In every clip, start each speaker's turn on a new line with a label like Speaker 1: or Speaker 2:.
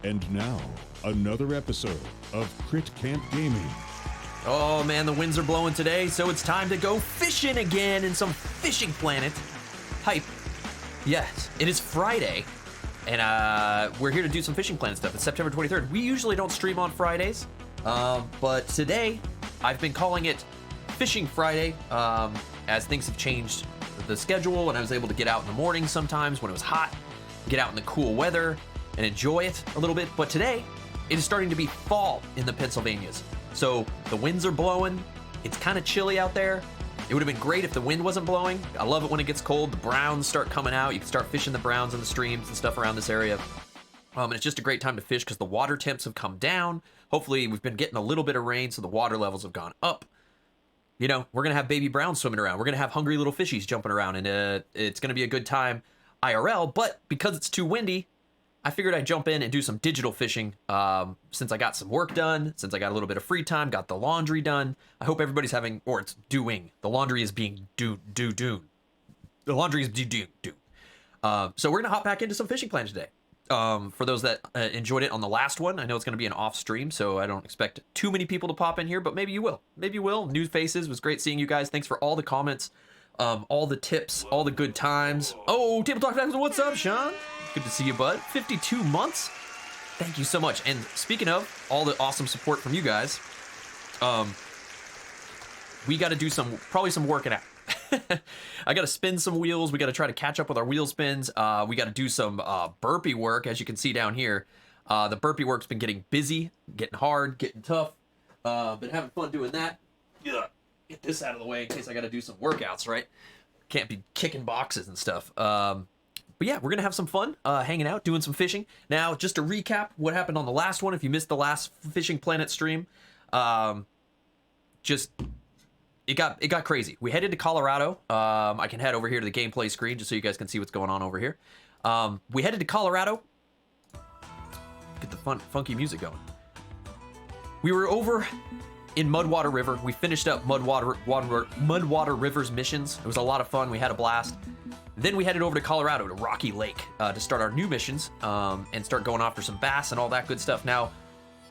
Speaker 1: And now, another episode of Crit Camp Gaming.
Speaker 2: Oh man, the winds are blowing today, so it's time to go fishing again in some fishing planet. Hype. Yes, it is Friday, and we're here to do some fishing planet stuff. It's September 23rd. We usually don't stream on Fridays, but today I've been calling it Fishing Friday, as things have changed the schedule, and I was able to get out in the morning sometimes when it was hot, get out in the cool weather, and enjoy it a little bit. But today, it is starting to be fall in the Pennsylvanias. So the winds are blowing. It's kind of chilly out there. It would have been great if the wind wasn't blowing. I love it when it gets cold. The browns start coming out. You can start fishing the browns in the streams and stuff around this area. And it's just a great time to fish because the water temps have come down. Hopefully, we've been getting a little bit of rain, so the water levels have gone up. You know, we're going to have baby browns swimming around. We're going to have hungry little fishies jumping around, and it's going to be a good time IRL. But because it's too windy, I figured I'd jump in and do some digital fishing since I got some work done, since I got a little bit of free time, got the laundry done. I hope everybody's having, or it's doing. The laundry is being due. The laundry is due. So we're going to hop back into some fishing plans today. For those that enjoyed it on the last one, I know it's going to be an off stream, so I don't expect too many people to pop in here, but maybe you will. Maybe you will. New faces. It was great seeing you guys. Thanks for all the comments, all the tips, all the good times. Oh, Table Talk Facts, what's up, Sean? Good to see you, bud. 52 months. Thank you so much. And speaking of all the awesome support from you guys, we got to do probably some working out. I got to spin some wheels. We got to try to catch up with our wheel spins. We got to do some burpee work, as you can see down here. The burpee work's been getting busy, getting hard, getting tough. Been having fun doing that. Ugh. Get this out of the way in case I got to do some workouts, right? Can't be kicking boxes and stuff. But yeah, we're going to have some fun hanging out, doing some fishing. Now, just to recap what happened on the last one, if you missed the last Fishing Planet stream, it got crazy. We headed to Colorado. I can head over here to the gameplay screen just so you guys can see what's going on over here. We headed to Colorado. Get the funky music going. We were over in Mudwater River. We finished up Mudwater River's missions. It was a lot of fun. We had a blast. Then we headed over to Colorado to Rocky Lake to start our new missions and start going after some bass and all that good stuff. Now,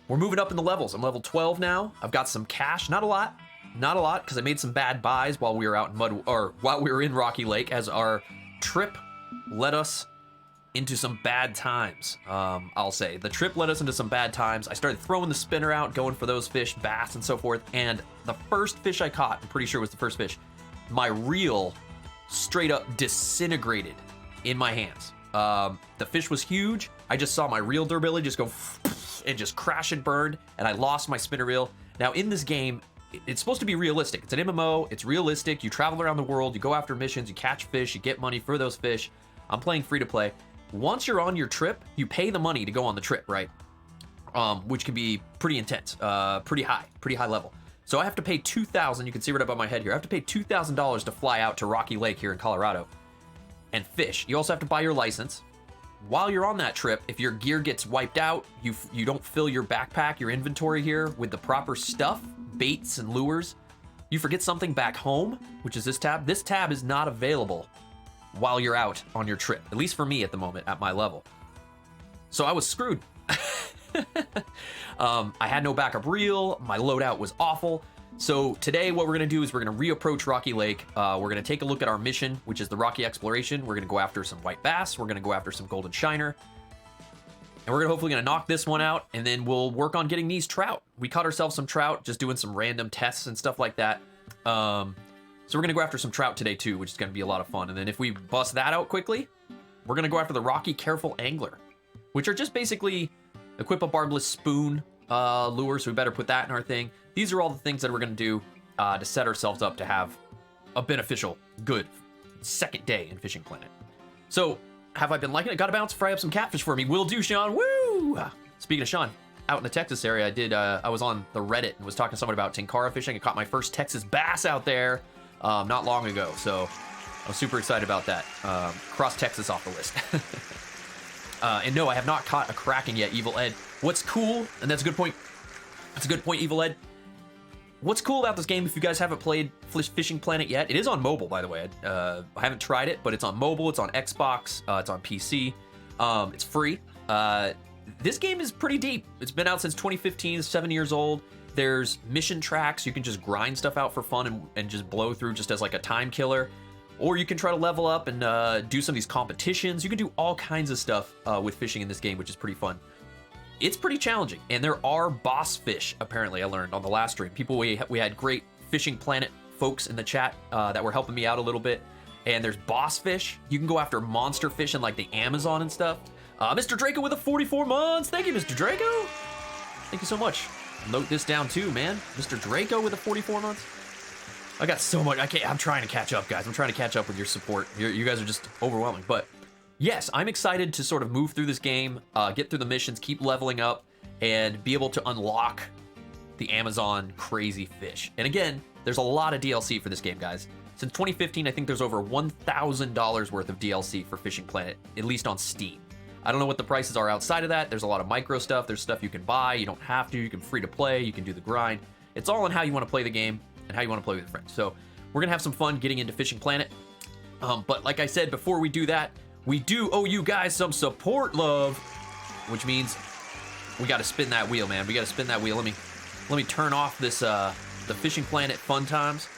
Speaker 2: we're moving up in the levels. I'm level 12 now. I've got some cash. Not a lot, because I made some bad buys while we were out in while we were in Rocky Lake, as our trip led us into some bad times. I'll say the trip led us into some bad times. I started throwing the spinner out, going for those fish, bass and so forth. And the first fish I caught, I'm pretty sure it was the first fish, my reel straight up disintegrated in my hands. The fish was huge. I just saw my reel durability just go and just crash and burn, and I lost my spinner reel. Now in this game, it's supposed to be realistic. It's an MMO. It's realistic. You travel around the world. You go after missions. You catch fish. You get money for those fish. I'm playing free to play. Once you're on your trip, you pay the money to go on the trip, right? Which can be pretty intense, pretty high level. So I have to pay $2,000. You can see right above my head here. I have to pay $2,000 to fly out to Rocky Lake here in Colorado and fish. You also have to buy your license. While you're on that trip, if your gear gets wiped out, you don't fill your backpack, your inventory here with the proper stuff, baits and lures, you forget something back home, which is this tab. This tab is not available while you're out on your trip, at least for me at the moment at my level. So I was screwed. I had no backup reel. My loadout was awful. So today what we're going to do is we're going to reapproach Rocky Lake. We're going to take a look at our mission, which is the Rocky Exploration. We're going to go after some white bass. We're going to go after some golden shiner. And we're hopefully going to knock this one out, and then we'll work on getting these trout. We caught ourselves some trout, just doing some random tests and stuff like that. So we're going to go after some trout today too, which is going to be a lot of fun. And then if we bust that out quickly, we're going to go after the Rocky Careful Angler, which are just basically equip a barbless spoon lure, so we better put that in our thing. These are all the things that we're going to do to set ourselves up to have a beneficial, good second day in Fishing Planet. So, have I been liking it? Gotta bounce, fry up some catfish for me. Will do, Sean. Woo! Speaking of Sean, out in the Texas area, I was on the Reddit and was talking to someone about Tenkara fishing. I caught my first Texas bass out there not long ago, so I was super excited about that. Cross Texas off the list. And no, I have not caught a Kraken yet, Evil Ed. What's cool, and that's a good point. That's a good point, Evil Ed. What's cool about this game, if you guys haven't played Fishing Planet yet, it is on mobile, by the way. I haven't tried it, but it's on mobile, it's on Xbox, it's on PC. It's free. this game is pretty deep. It's been out since 2015, it's 7 years old. There's mission tracks. You can just grind stuff out for fun and just blow through just as like a time killer. Or you can try to level up and do some of these competitions. You can do all kinds of stuff with fishing in this game, which is pretty fun. It's pretty challenging, and there are boss fish, apparently, I learned on the last stream. We had great Fishing Planet folks in the chat that were helping me out a little bit. And there's boss fish. You can go after monster fish in like the Amazon and stuff. Mr. Draco with a 44 months. Thank you, Mr. Draco. Thank you so much. Note this down too, man. Mr. Draco with a 44 months. I got so much. I'm trying to catch up, guys. I'm trying to catch up with your support. You guys are just overwhelming. But yes, I'm excited to sort of move through this game, get through the missions, keep leveling up, and be able to unlock the Amazon crazy fish. And again, there's a lot of DLC for this game, guys. Since 2015, I think there's over $1,000 worth of DLC for Fishing Planet, at least on Steam. I don't know what the prices are outside of that. There's a lot of micro stuff. There's stuff you can buy. You don't have to. You can free to play. You can do the grind. It's all on how you want to play the game and how you want to play with your friends. So we're going to have some fun getting into Fishing Planet. But like I said, before we do that, we do owe you guys some support love, which means we got to spin that wheel, man. We got to spin that wheel. Let me turn off this the Fishing Planet fun times.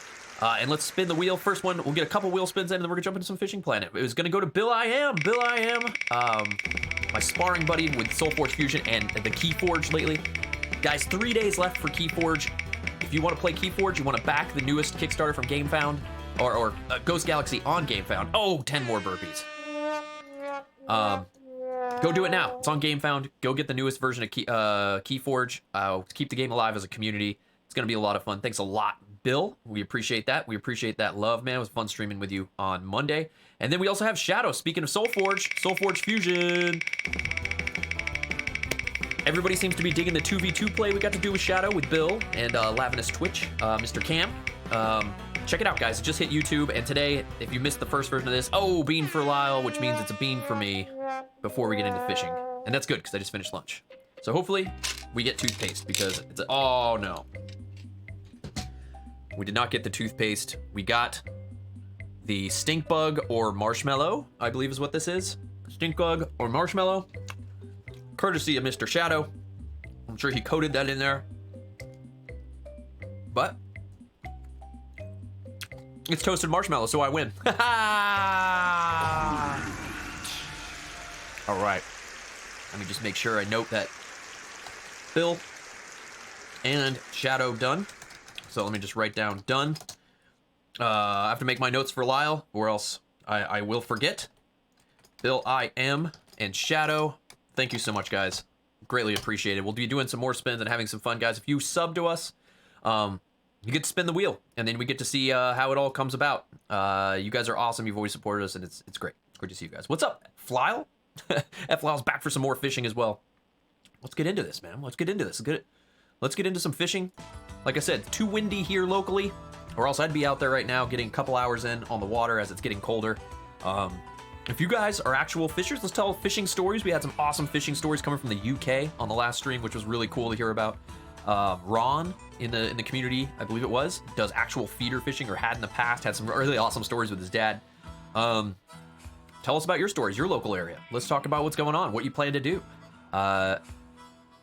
Speaker 2: And let's spin the wheel. First one, we'll get a couple wheel spins in, and then we're gonna jump into some Fishing Planet. It was gonna go to Bill I Am, my sparring buddy with Soulforge Fusion and the Keyforge lately. Guys, 3 days left for Keyforge. If you want to play Keyforge, you want to back the newest Kickstarter from GameFound, or Ghost Galaxy on GameFound. Oh, 10 more burpees. Go do it now. It's on GameFound. Go get the newest version of Keyforge. Keep the game alive as a community. It's gonna be a lot of fun. Thanks a lot, Bill. We appreciate that. We appreciate that love, man. It was fun streaming with you on Monday. And then we also have Shadow. Speaking of Soulforge Fusion. Everybody seems to be digging the 2v2 play we got to do with Shadow, with Bill, and Lavinus Twitch, Mr. Cam. Check it out, guys. It just hit YouTube. And today, if you missed the first version of this, bean for Lyle, which means it's a bean for me before we get into fishing. And that's good, because I just finished lunch. So hopefully, we get toothpaste, because it's oh no. We did not get the toothpaste. We got the stink bug or marshmallow, I believe is what this is. Stink bug or marshmallow. Courtesy of Mr. Shadow. I'm sure he coded that in there. But it's toasted marshmallow, so I win. All right. Let me just make sure I note that Bill and Shadow done. So let me just write down done. I have to make my notes for Lyle, or else I will forget. Bill, I am, and Shadow. Thank you so much, guys. Greatly appreciated. We'll be doing some more spins and having some fun, guys. If you sub to us, you get to spin the wheel, and then we get to see how it all comes about. You guys are awesome. You've always supported us, and it's great. It's great to see you guys. What's up, Flyle? Flyle's back for some more fishing as well. Let's get into this, man. Let's get into this. Let's get into some fishing. Like I said, too windy here locally, or else I'd be out there right now getting a couple hours in on the water as it's getting colder. If you guys are actual fishers, let's tell fishing stories. We had some awesome fishing stories coming from the UK on the last stream, which was really cool to hear about. Ron in the community, I believe it was, does actual feeder fishing, or had in the past, had some really awesome stories with his dad. Tell us about your stories, your local area. Let's talk about what's going on, what you plan to do.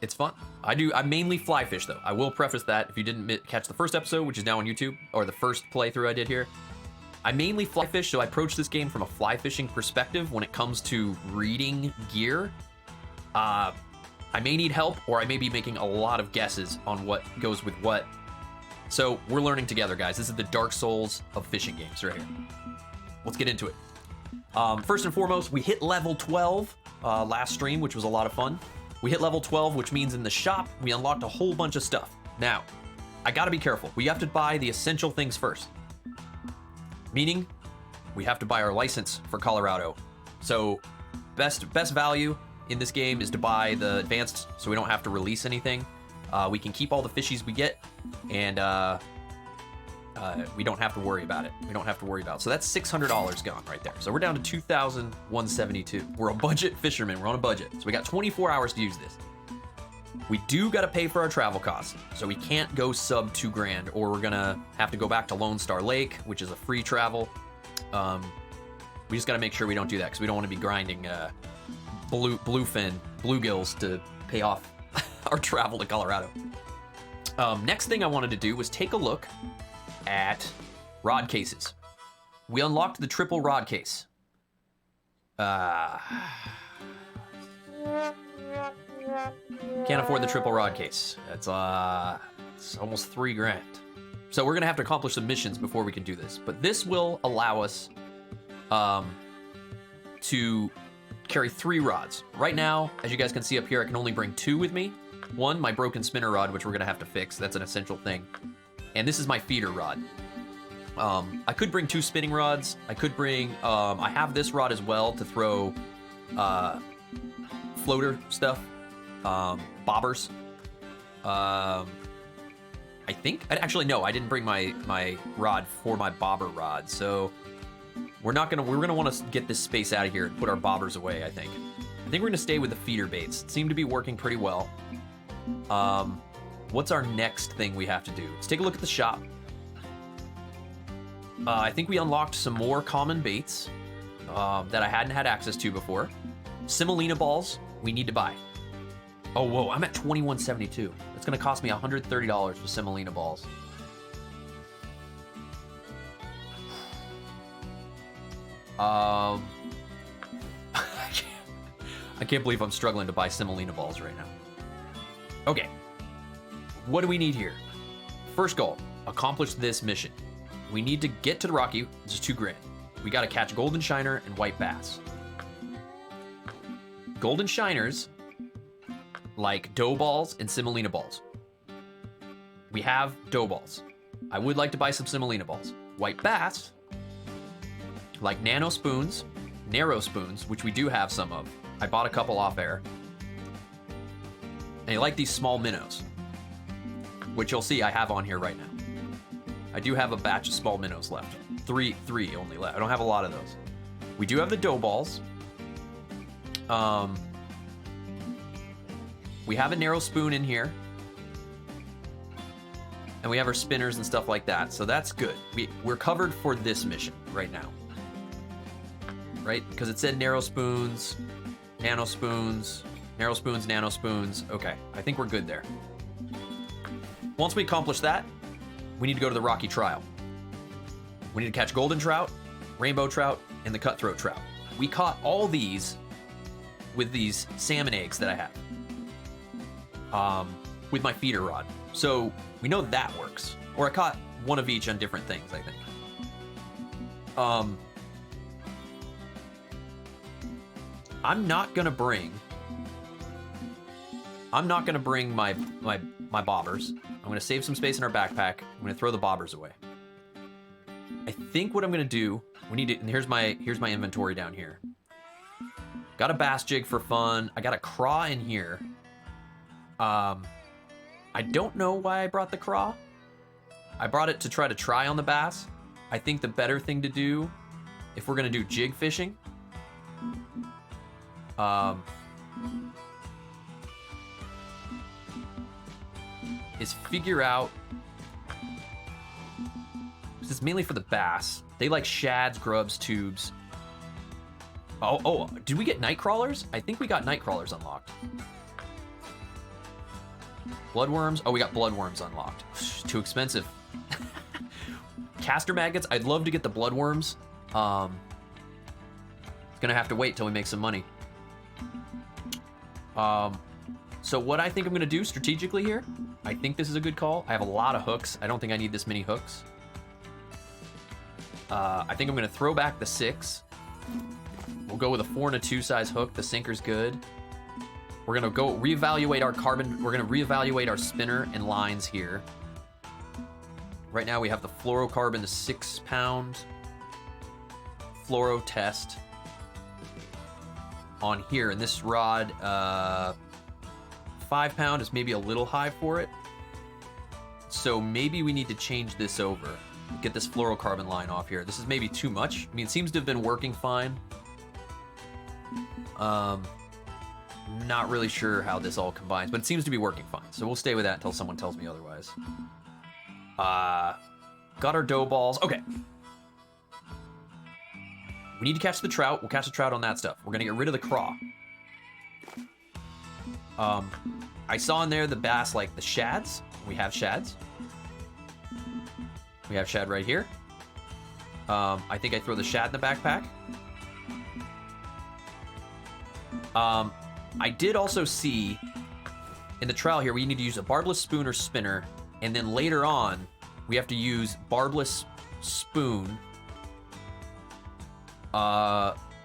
Speaker 2: It's fun. I mainly fly fish, though. I will preface that if you didn't catch the first episode, which is now on YouTube, or the first playthrough I did here. I mainly fly fish, so I approach this game from a fly fishing perspective when it comes to reading gear. I may need help, or I may be making a lot of guesses on what goes with what. So we're learning together, guys. This is the Dark Souls of fishing games right here. Let's get into it. First and foremost, we hit level 12 last stream, which was a lot of fun. We hit level 12, which means in the shop, we unlocked a whole bunch of stuff. Now, I gotta be careful. We have to buy the essential things first. Meaning, we have to buy our license for Colorado. So, best value in this game is to buy the advanced, so we don't have to release anything. We can keep all the fishies we get, and we don't have to worry about it. So that's $600 gone right there. So we're down to $2,172. We're a budget fisherman. We're on a budget. So we got 24 hours to use this. We do got to pay for our travel costs. So we can't go sub $2,000, or we're going to have to go back to Lone Star Lake, which is a free travel. We just got to make sure we don't do that, because we don't want to be grinding bluegills to pay off our travel to Colorado. Next thing I wanted to do was take a look at rod cases. We unlocked the triple rod case. Can't afford the triple rod case. It's almost $3,000. So we're gonna have to accomplish some missions before we can do this. But this will allow us to carry 3 rods. Right now, as you guys can see up here, I can only bring 2 with me. One, my broken spinner rod, which we're gonna have to fix. That's an essential thing. And this is my feeder rod. I could bring 2 spinning rods. I could bring, I have this rod as well to throw floater stuff, bobbers. I think, actually no, I didn't bring my rod for my bobber rod. So we're gonna want to get this space out of here and put our bobbers away, I think. I think we're gonna stay with the feeder baits. It seemed to be working pretty well. What's our next thing we have to do? Let's take a look at the shop. I think we unlocked some more common baits that I hadn't had access to before. Semolina balls we need to buy. Oh, whoa, I'm at $21.72. It's gonna cost me $130 for semolina balls. I can't believe I'm struggling to buy semolina balls right now. Okay, what do we need here? First goal, accomplish this mission. We need to get to the Rocky, which is $2,000. We gotta catch golden shiner and white bass. Golden shiners, like dough balls and semolina balls. We have dough balls. I would like to buy some semolina balls. White bass, like nano spoons, narrow spoons, which we do have some of. I bought a couple off air. And I like these small minnows, which you'll see I have on here right now. I do have a batch of small minnows left. Three only left. I don't have a lot of those. We do have the dough balls. We have a narrow spoon in here. And we have our spinners and stuff like that. So that's good. We're covered for this mission right now. Right? Because it said narrow spoons, nano spoons, narrow spoons, nano spoons. Okay, I think we're good there. Once we accomplish that, we need to go to the Rocky Trial. We need to catch golden trout, rainbow trout, and the cutthroat trout. We caught all these with these salmon eggs that I have with my feeder rod. So we know that works. Or I caught one of each on different things, I think. I'm not gonna bring my bobbers. I'm gonna save some space in our backpack. I'm gonna throw the bobbers away. I think what I'm gonna do, and here's my inventory down here. Got a bass jig for fun. I got a craw in here. I don't know why I brought the craw. I brought it to try on the bass. I think the better thing to do, if we're gonna do jig fishing, is figure out, this is mainly for the bass. They like shads, grubs, tubes. Oh, did we get night crawlers? I think we got night crawlers unlocked. Bloodworms, oh, we got bloodworms unlocked. Too expensive. Caster maggots, I'd love to get the bloodworms. It's gonna have to wait till we make some money. So what I think I'm gonna do strategically here, I think this is a good call. I have a lot of hooks. I don't think I need this many hooks. I think I'm gonna throw back the 6. We'll go with a 4 and a 2 size hook. The sinker's good. We're gonna go reevaluate our carbon. We're gonna reevaluate our spinner and lines here. Right now we have the fluorocarbon 6-pound fluoro test on here, and this rod 5-pound is maybe a little high for it. So maybe we need to change this over. Get this fluorocarbon line off here. This is maybe too much. I mean, it seems to have been working fine. Not really sure how this all combines, but it seems to be working fine. So we'll stay with that until someone tells me otherwise. Got our dough balls. Okay. We need to catch the trout. We'll catch the trout on that stuff. We're gonna get rid of the craw. I saw in there the bass like the shads. We have shads. We have shad right here. I think I throw the shad in the backpack. I did also see in the trial here we need to use a barbless spoon or spinner, and then later on we have to use barbless spoon.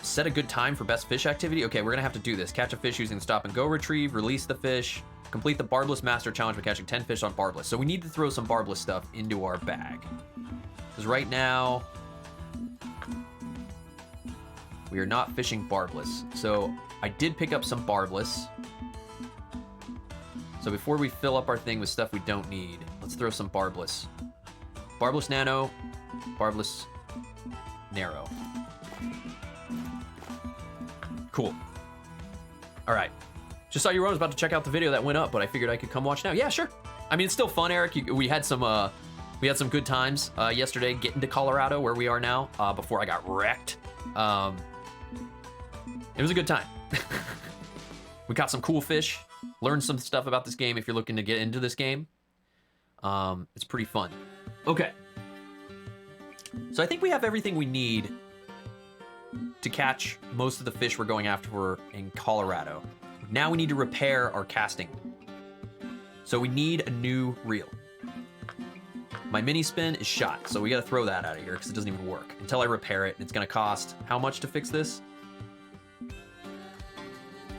Speaker 2: Set a good time for best fish activity. Okay, we're gonna have to do this. Catch a fish using stop and go retrieve, release the fish, complete the barbless master challenge by catching 10 fish on barbless. So we need to throw some barbless stuff into our bag. Because right now, we are not fishing barbless. So I did pick up some barbless. So before we fill up our thing with stuff we don't need, let's throw some barbless. Barbless nano, barbless narrow. Cool. All right. Just saw you were about to check out the video that went up, but I figured I could come watch now. Yeah, sure. I mean, it's still fun, Eric. We had some good times yesterday getting to Colorado, where we are now, before I got wrecked. It was a good time. We caught some cool fish, learned some stuff about this game if you're looking to get into this game. It's pretty fun. Okay. So I think we have everything we need to catch most of the fish we're going after in Colorado. Now we need to repair our casting. So we need a new reel. My mini spin is shot, so we gotta throw that out of here because it doesn't even work. Until I repair it, it's gonna cost how much to fix this?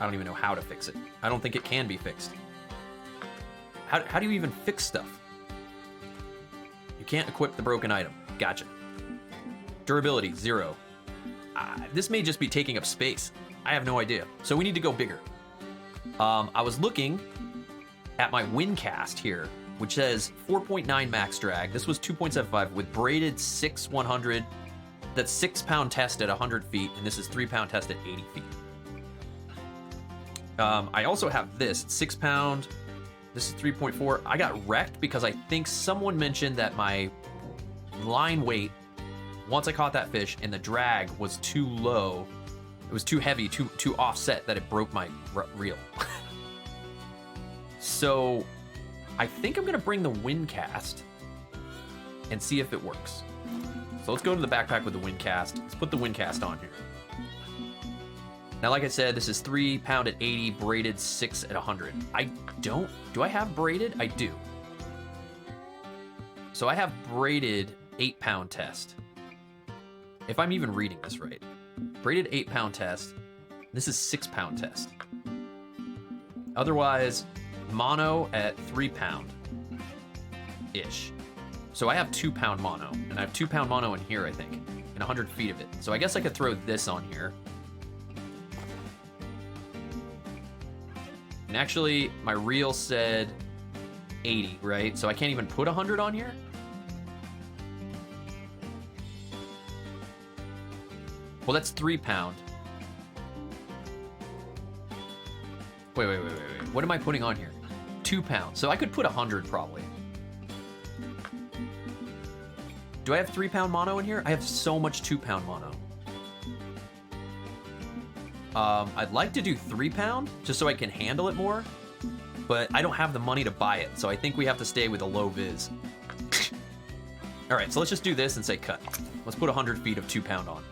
Speaker 2: I don't even know how to fix it. I don't think it can be fixed. How do you even fix stuff? You can't equip the broken item. Gotcha. Durability, 0. This may just be taking up space. I have no idea. So we need to go bigger. I was looking at my Windcast here, which says 4.9 max drag. This was 2.75 with braided 6/100. That's 6-pound test at 100 feet, and this is 3-pound test at 80 feet. I also have this 6-pound. This is 3.4. I got wrecked because I think someone mentioned that my line weight, once I caught that fish, and the drag was too low. It was too heavy, too offset, that it broke my reel. So I think I'm gonna bring the Windcast and see if it works. So let's go to the backpack with the Windcast. Let's put the Windcast on here. Now, like I said, this is 3-pound at 80, braided 6 at 100. Do I have braided? I do. So I have braided 8-pound test. If I'm even reading this right. Braided 8-pound test. This is 6-pound test. Otherwise, mono at 3-pound-ish. So I have 2-pound mono, and I have 2-pound mono in here, I think, and 100 feet of it. So I guess I could throw this on here. And actually, my reel said 80, right? So I can't even put 100 on here? Well, that's 3-pound. Wait. What am I putting on here? 2-pound. So I could put 100 probably. Do I have 3-pound mono in here? I have so much 2-pound mono. I'd like to do 3-pound just so I can handle it more, but I don't have the money to buy it, so I think we have to stay with a low vis. All right, so let's just do this and say cut. Let's put 100 feet of 2-pound on.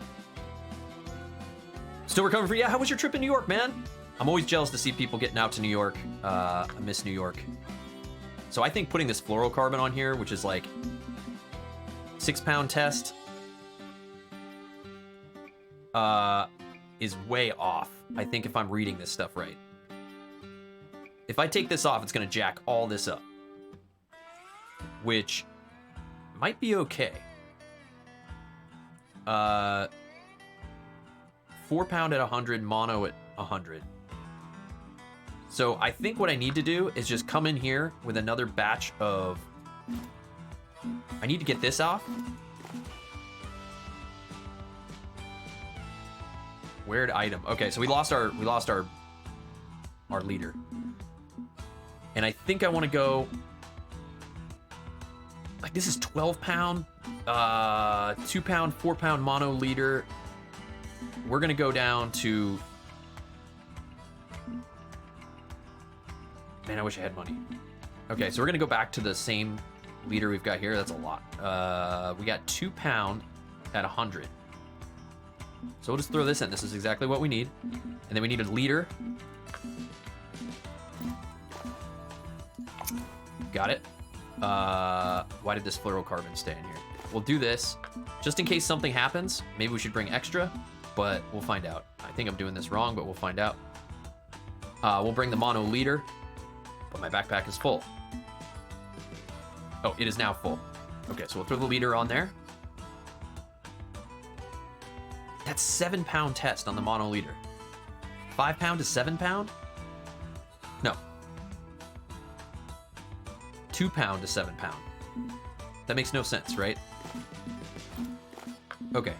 Speaker 2: Still recovering from, yeah, how was your trip in New York, man? I'm always jealous to see people getting out to New York. I miss New York. So I think putting this fluorocarbon on here, which is like 6-pound test, is way off. I think if I'm reading this stuff right. If I take this off, it's gonna jack all this up, which might be okay. 4-pound at 100, mono at 100. So I think what I need to do is just come in here with another batch of, I need to get this off. Weird item. Okay, so we lost our leader. And I think I want to go, like, this is 12-pound, 2-pound, 4-pound mono leader. We're gonna go down to Man, I wish I had money. Okay, so we're gonna go back to the same leader we've got here. That's a lot. We got 2 pound at 100. So we'll just throw this in. This is exactly what we need. And then we need a leader. Got it. Why did this fluorocarbon stay in here? We'll do this just in case something happens. Maybe we should bring extra, but we'll find out. I think I'm doing this wrong, but we'll find out. We'll bring the mono leader, but my backpack is full. Oh, it is now full. Okay, so we'll throw the leader on there. That's 7 pound test on the mono leader. 5 pound to 7 pound? No. 2 pound to 7 pound. That makes no sense, right? Okay.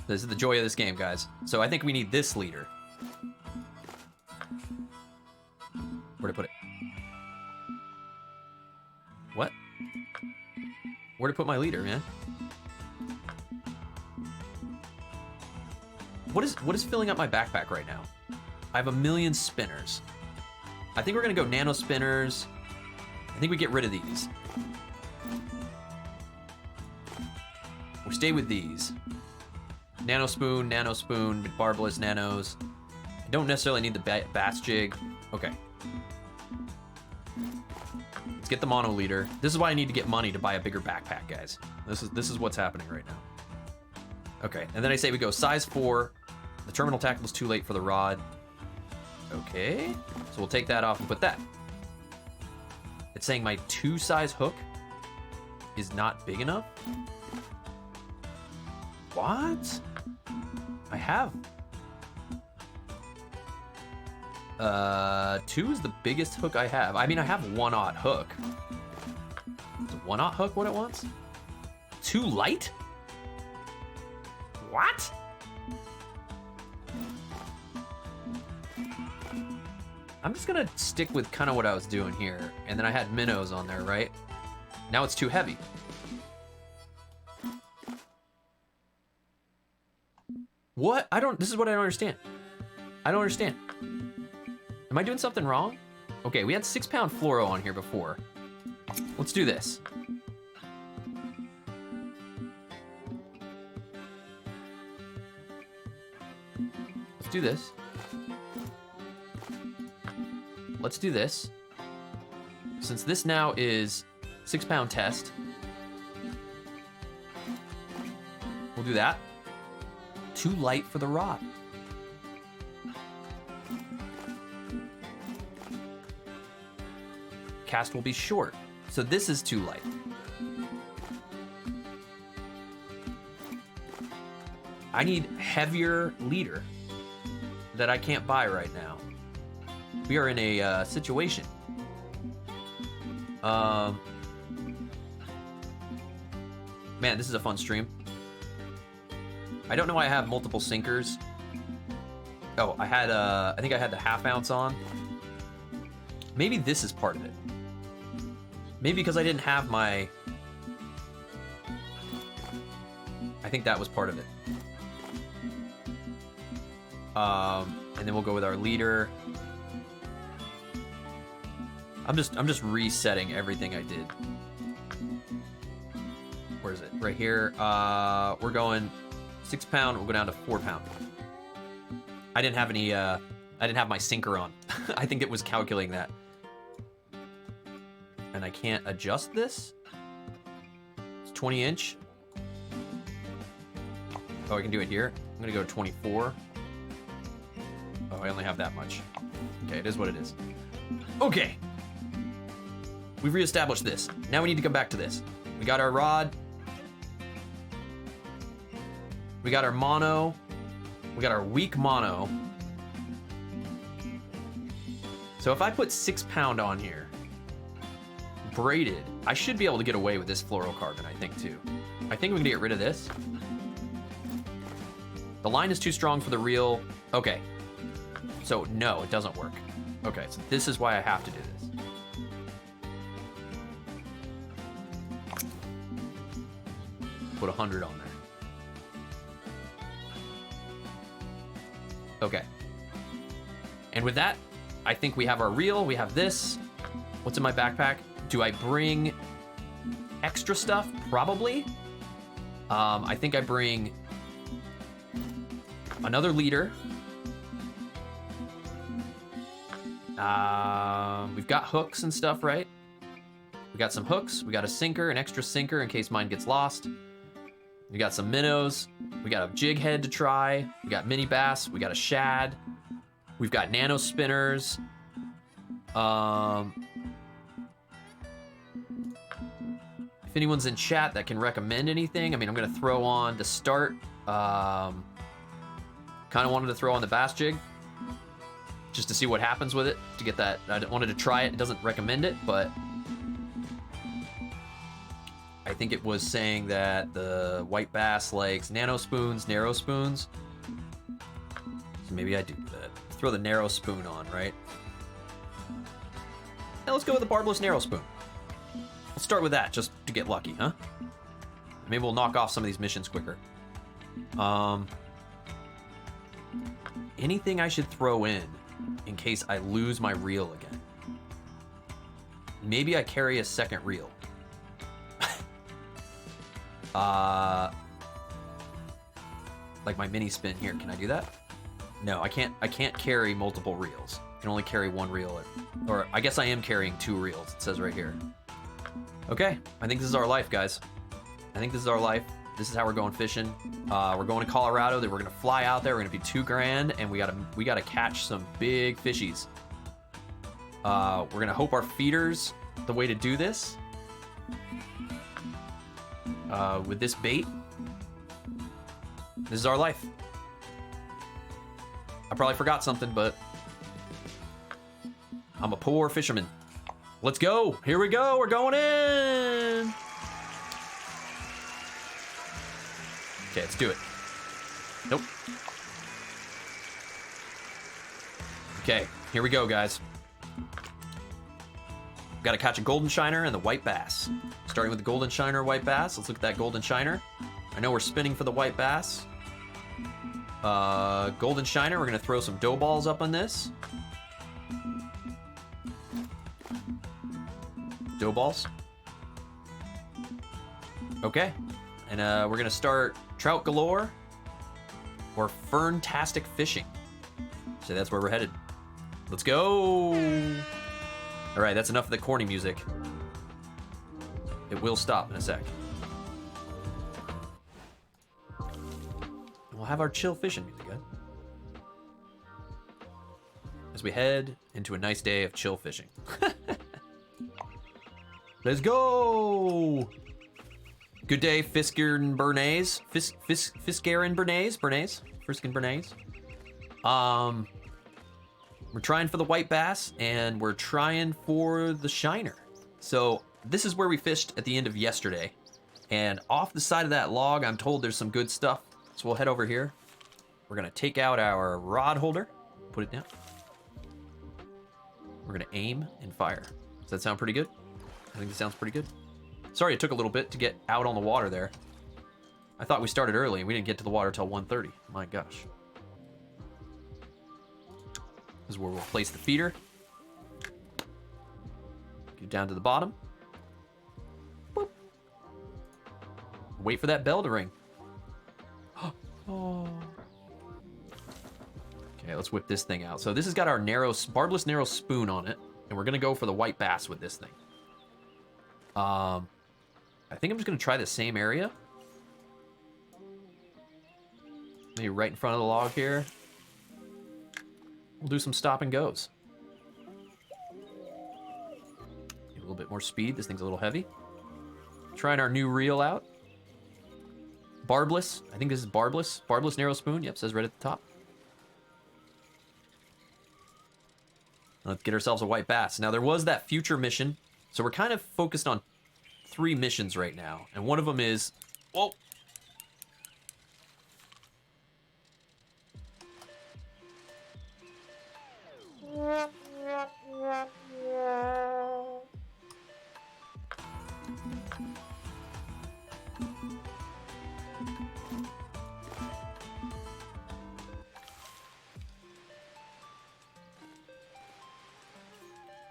Speaker 2: This is the joy of this game, guys. So I think we need this leader. Where'd I put it? What? Where'd I put my leader, man? What is filling up my backpack right now? I have 1,000,000 spinners. I think we're gonna go nano spinners. I think we get rid of these. We stay with these. Nano spoon, barbless nanos. I don't necessarily need the bass jig. Okay. Let's get the mono leader. This is why I need to get money to buy a bigger backpack, guys. This is what's happening right now. Okay, and then I say we go size 4. The terminal tackle is too late for the rod. Okay, so we'll take that off and put that. It's saying my 2 size hook is not big enough. What? I have. 2 is the biggest hook I have. I mean, I have 1/0 hook. Is 1/0 hook what it wants? 2 light? What? I'm just gonna stick with kind of what I was doing here. And then I had minnows on there, right? Now it's too heavy. What? This is what I don't understand. I don't understand. Am I doing something wrong? Okay, we had 6 pound fluoro on here before. Let's do this. Let's do this. Let's do this. Since this now is 6 pound test, we'll do that. Too light for the rod. Cast will be short. So this is too light. I need heavier leader that I can't buy right now. We are in a situation. Man, this is a fun stream. I don't know why I have multiple sinkers. Oh, I think I had the 1/2 ounce on. Maybe this is part of it. Maybe because I didn't have my... I think that was part of it. And then we'll go with our leader. I'm just resetting everything I did. Where is it? Right here. We're going 6 pound. We'll go down to 4 pound. I didn't have any. I didn't have my sinker on. I think it was calculating that. And I can't adjust this. It's 20 inch. Oh, I can do it here. I'm gonna go 24. Oh, I only have that much. Okay, it is what it is. Okay. We've reestablished this. Now we need to come back to this. We got our rod. We got our mono. We got our weak mono. So if I put 6 pound on here, braided, I should be able to get away with this fluorocarbon, I think, too. I think we can get rid of this. The line is too strong for the reel. Okay. So, no, it doesn't work. Okay, so this is why I have to do this. Put 100 on there. And with that, I think we have our reel. We have this. What's in my backpack? Do I bring extra stuff? Probably. I think I bring another leader. We've got hooks and stuff, right? We got some hooks. We got a sinker, an extra sinker in case mine gets lost. We got some minnows. We got a jig head to try. We got mini bass. We got a shad. We've got nano spinners. If anyone's in chat that can recommend anything, I mean, I'm gonna throw on to start. Kind of wanted to throw on the bass jig just to see what happens with it, to get that. I wanted to try it. It doesn't recommend it, but I think it was saying that the white bass likes nano spoons, narrow spoons. So maybe I do that. Throw the narrow spoon on, right? Now let's go with the barbless narrow spoon. Let's start with that, just to get lucky, huh? Maybe we'll knock off some of these missions quicker. Anything I should throw in case I lose my reel again? Maybe I carry a second reel. Like my mini spin here. Can I do that? No, I can't carry multiple reels. I can only carry one reel. Or I guess I am carrying 2 reels. It says right here. Okay, I think this is our life, guys. I think this is our life. This is how we're going fishing. We're going to Colorado. We're gonna fly out there. We're gonna be $2 grand, and we gotta catch some big fishies. We're gonna hope our feeder's the way to do this. With this bait, this is our life. I probably forgot something, but I'm a poor fisherman. Let's go. Here we go. We're going in. Okay, let's do it. Nope. Okay, here we go, guys. Got to catch a golden shiner and the white bass. Starting with the golden shiner, white bass. Let's look at that golden shiner. I know we're spinning for the white bass. Golden shiner, we're gonna throw some dough balls up on this. Dough balls. Okay, and we're gonna start trout galore or fern-tastic fishing. So that's where we're headed. Let's go. All right, that's enough of the corny music. It will stop in a sec. We'll have our chill fishing music, guys. As we head into a nice day of chill fishing. Let's go! Good day, Fisker and Bernays. Fisker and Bernays? Frisk and Bernays. We're trying for the white bass, and we're trying for the shiner. So this is where we fished at the end of yesterday. And off the side of that log, I'm told there's some good stuff. So we'll head over here. We're gonna take out our rod holder, put it down. We're gonna aim and fire. Does that sound pretty good? I think it sounds pretty good. Sorry it took a little bit to get out on the water there. I thought we started early and we didn't get to the water till 1:30. My gosh. This is where we'll place the feeder. Get down to the bottom. Boop. Wait for that bell to ring. Oh. Okay, let's whip this thing out. So this has got our barbless narrow spoon on it, and we're gonna go for the white bass with this thing. I think I'm just gonna try the same area. Maybe right in front of the log here. We'll do some stop and goes. Get a little bit more speed. This thing's a little heavy. Trying our new reel out. Barbless. I think this is barbless. Barbless narrow spoon. Yep, says right at the top. Let's get ourselves a white bass. Now, there was that future mission. So we're kind of focused on 3 missions right now. And one of them is... Whoa!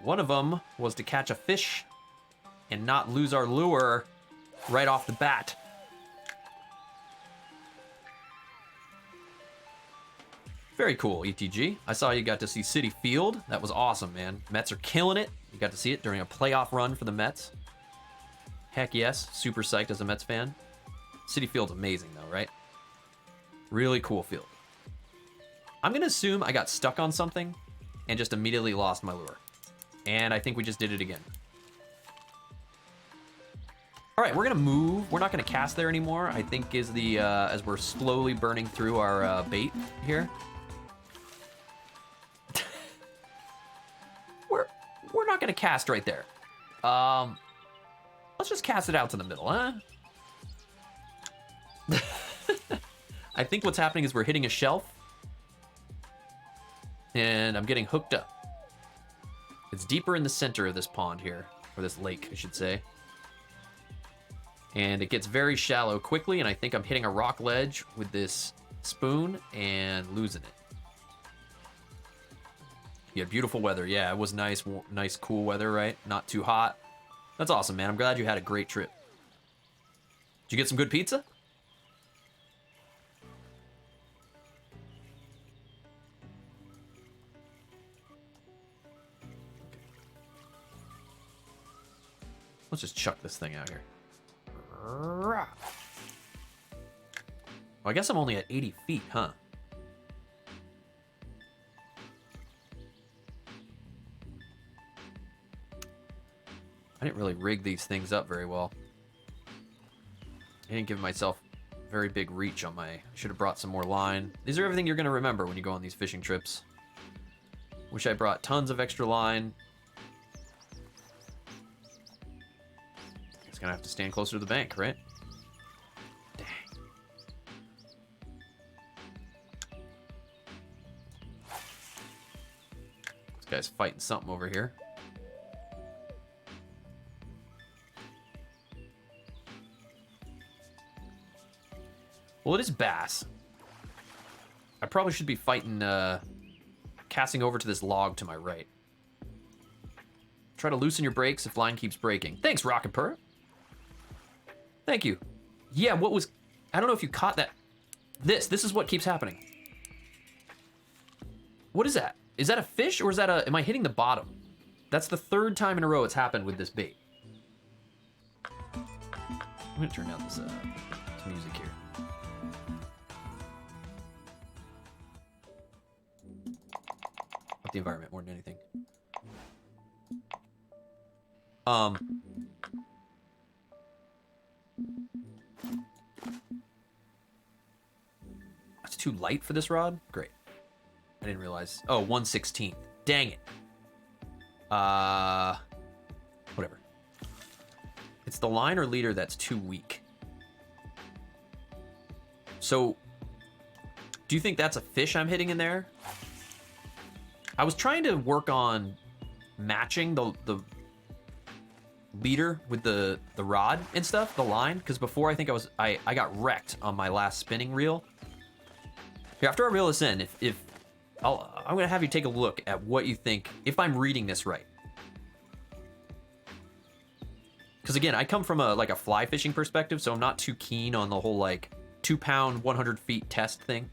Speaker 2: One of them was to catch a fish and not lose our lure right off the bat. Very cool, ETG. I saw you got to see Citi Field. That was awesome, man. Mets are killing it. You got to see it during a playoff run for the Mets. Heck yes, super psyched as a Mets fan. Citi Field's amazing though, right? Really cool field. I'm gonna assume I got stuck on something and just immediately lost my lure. And I think we just did it again. All right, we're gonna move. We're not gonna cast there anymore. I think is the as we're slowly burning through our bait here. we're not gonna cast right there. Let's just cast it out to the middle, huh? I think what's happening is we're hitting a shelf, and I'm getting hooked up. It's deeper in the center of this pond here, or this lake, I should say. And it gets very shallow quickly, and I think I'm hitting a rock ledge with this spoon and losing it. You had beautiful weather. Yeah, it was nice, cool weather, right? Not too hot. That's awesome, man. I'm glad you had a great trip. Did you get some good pizza? Let's just chuck this thing out here. Well, I guess I'm only at 80 feet, huh? I didn't really rig these things up very well. I didn't give myself very big reach on my... I should have brought some more line. These are everything you're going to remember when you go on these fishing trips. Wish I brought tons of extra line. It's going to have to stand closer to the bank, right? Dang. This guy's fighting something over here. Well, it is bass. I probably should be fighting, casting over to this log to my right. Try to loosen your brakes if line keeps breaking. Thanks, Rocket Purr. Thank you. Yeah, what was... I don't know if you caught that. This is what keeps happening. What is that? Is that a fish or is that a... Am I hitting the bottom? That's the third time in a row it's happened with this bait. I'm gonna turn down this music here. The environment more than anything. That's too light for this rod? Great. I didn't realize. Oh, 1/16. Dang it. Whatever. It's the line or leader that's too weak. So, do you think that's a fish I'm hitting in there? I was trying to work on matching the leader with the rod and stuff, the line, because before I think I got wrecked on my last spinning reel. Here, after I reel this in, I'm gonna have you take a look at what you think if I'm reading this right. Because again, I come from a fly fishing perspective, so I'm not too keen on the whole like 2 pound 100 feet test thing.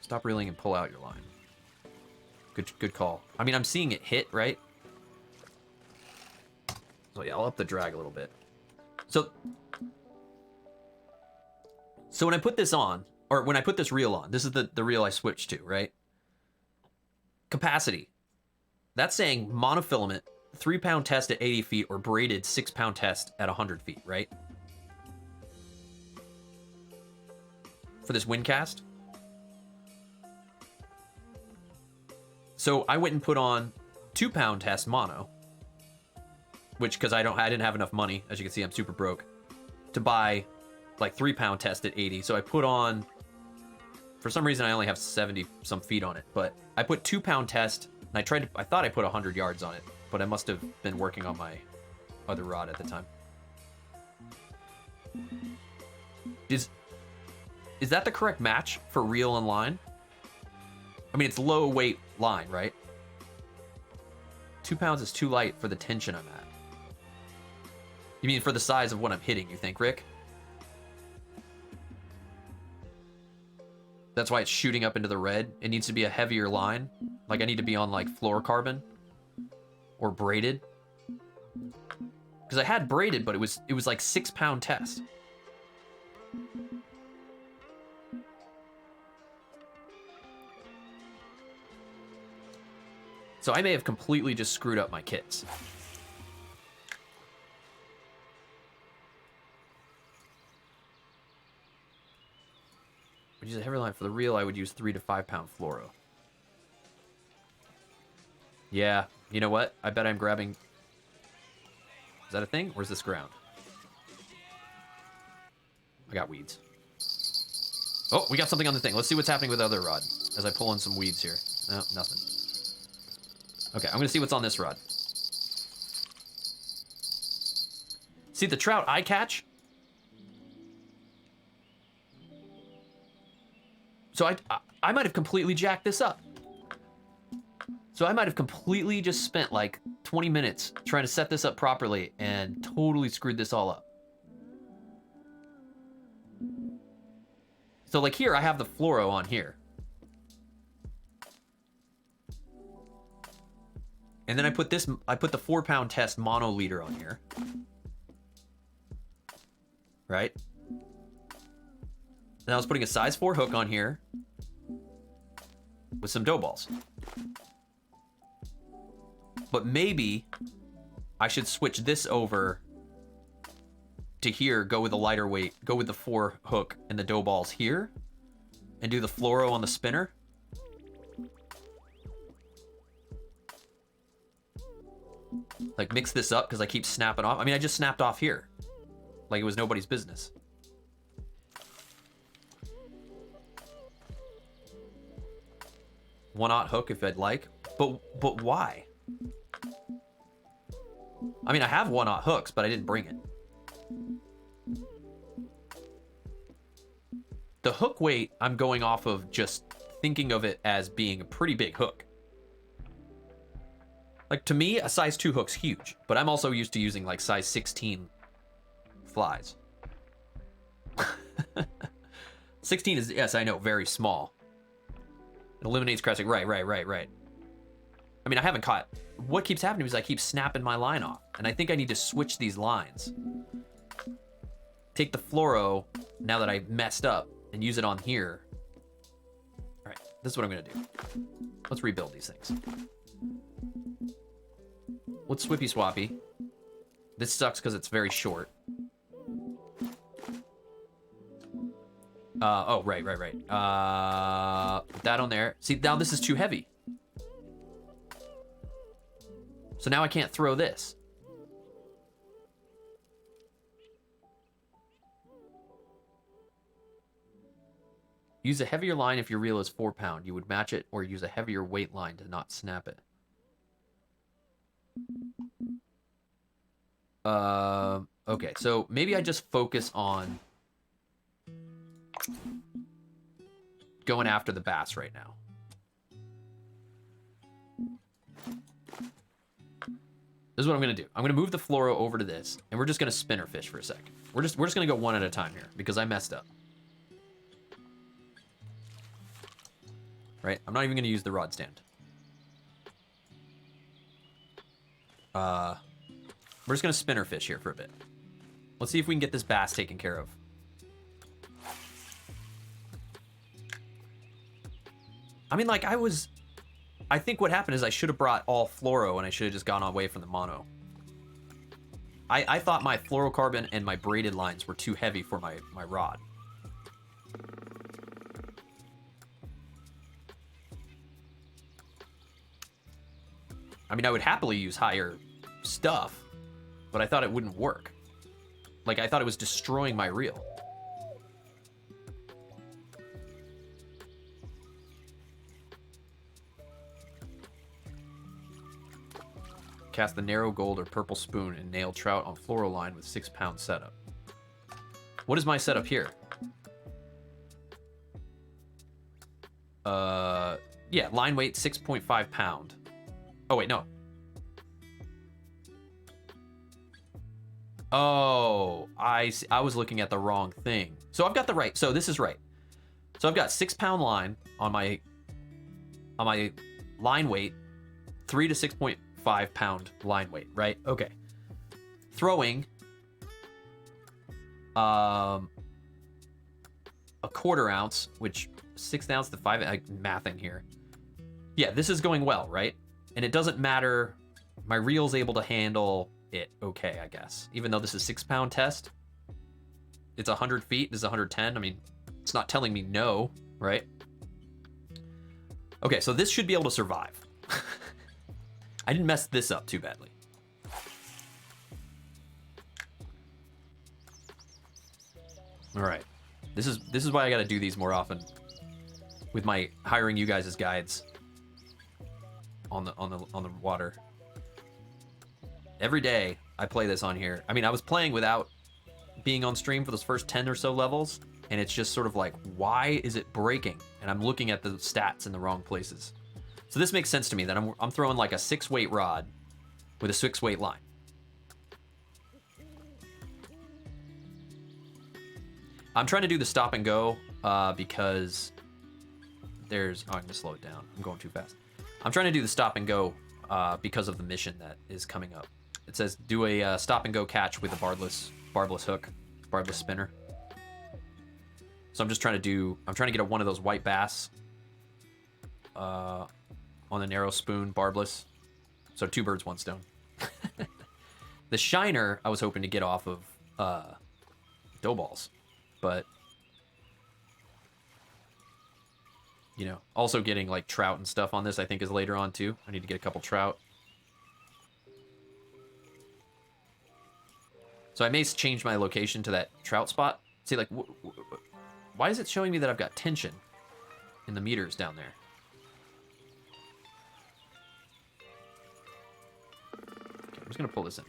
Speaker 2: Stop reeling and pull out your line. Good call. I mean, I'm seeing it hit, right? So yeah, I'll up the drag a little bit. So when I put this on, or when I put this reel on, this is the reel I switched to, right? Capacity. That's saying monofilament, 3 pound test at 80 feet, or braided 6 pound test at 100 feet, right? For this wind cast. So I went and put on 2 pound test mono, which because I didn't have enough money, as you can see, I'm super broke, to buy like 3 pound test at 80. So I put on, for some reason I only have 70 some feet on it, but I put 2 pound test, and I thought I put 100 yards on it, but I must have been working on my other rod at the time. Is that the correct match for reel and line? I mean, it's low weight line, right? 2 pounds is too light for the tension I'm at. You mean for the size of what I'm hitting, you think, Rick? That's why it's shooting up into the red. It needs to be a heavier line. Like, I need to be on, like, fluorocarbon. Or braided. Because I had braided, but it was like 6 pound test. So I may have completely just screwed up my kits. Would use a heavier line for the reel. I would use 3 to 5 pound fluoro. Yeah, you know what? I bet I'm grabbing. Is that a thing, or is this ground? I got weeds. Oh, we got something on the thing. Let's see what's happening with the other rod as I pull in some weeds here. No, nothing. Okay, I'm gonna see what's on this rod. See the trout I catch? So I might have completely jacked this up. So I might have completely just spent like 20 minutes trying to set this up properly and totally screwed this all up. So like here, I have the fluoro on here. And then I put the 4 pound test mono leader on here. Right? And I was putting a size 4 hook on here with some dough balls. But maybe I should switch this over to here, go with a lighter weight, go with the 4 hook and the dough balls here, and do the fluoro on the spinner. Like mix this up because I keep snapping off. I mean, I just snapped off here. Like it was nobody's business. One-aught hook if I'd like. But why? I mean, I have one-aught hooks, but I didn't bring it. The hook weight, I'm going off of just thinking of it as being a pretty big hook. Like, to me, a size 2 hook's huge, but I'm also used to using, like, size 16 flies. 16 is, yes, I know, very small. It eliminates crashing. Right. I mean, I haven't caught... What keeps happening is I keep snapping my line off, and I think I need to switch these lines. Take the fluoro, now that I messed up, and use it on here. All right, this is what I'm going to do. Let's rebuild these things. Let's swippy swappy. This sucks because it's very short. Oh, right. Put that on there. See, now this is too heavy. So now I can't throw this. Use a heavier line if your reel is 4 pound. You would match it or use a heavier weight line to not snap it. Okay, so maybe I just focus on going after the bass right now. This is what I'm gonna do. I'm gonna move the fluoro over to this, and we're just gonna spinner fish for a sec. We're just gonna go one at a time here because I messed up. Right? I'm not even gonna use the rod stand. We're just gonna spinner fish here for a bit. Let's see if we can get this bass taken care of. I mean, like, I think what happened is I should have brought all fluoro and I should have just gone away from the mono. I thought my fluorocarbon and my braided lines were too heavy for my rod. I mean, I would happily use higher stuff, but I thought it wouldn't work. Like, I thought it was destroying my reel. Cast the narrow gold or purple spoon and nail trout on fluoro line with 6 pound setup. What is my setup here? Yeah, line weight 6.5 pound. Oh wait, no. Oh, I see. I was looking at the wrong thing. So I've got the right. So this is right. So I've got 6 pound line on my line weight, 3 to 6.5 pound line weight, right? Okay. Throwing a quarter ounce, which 6 ounce to 5, like mathing here. Yeah, this is going well, right? And it doesn't matter. My reel's able to handle it okay, I guess. Even though this is 6 pound test, it's 100 feet. This is 110. I mean, it's not telling me no, right? Okay, so this should be able to survive. I didn't mess this up too badly. All right, this is why I got to do these more often. With my hiring you guys as guides on the water. Every day I play this on here. I mean, I was playing without being on stream for those first 10 or so levels, and it's just sort of like, why is it breaking? And I'm looking at the stats in the wrong places. So this makes sense to me that I'm throwing like a 6-weight rod with a 6-weight line. I'm trying to do the stop and go because there's... Oh, I'm gonna slow it down. I'm going too fast. I'm trying to do the stop and go because of the mission that is coming up. It says do a stop and go catch with a barbless hook, barbless spinner. So I'm just trying to get one of those white bass on the narrow spoon barbless. So 2 birds, 1 stone. The shiner I was hoping to get off of dough balls, but you know, also getting like trout and stuff on this I think is later on too. I need to get a couple trout. So I may change my location to that trout spot. See, like, why is it showing me that I've got tension in the meters down there? Okay, I'm just gonna pull this in.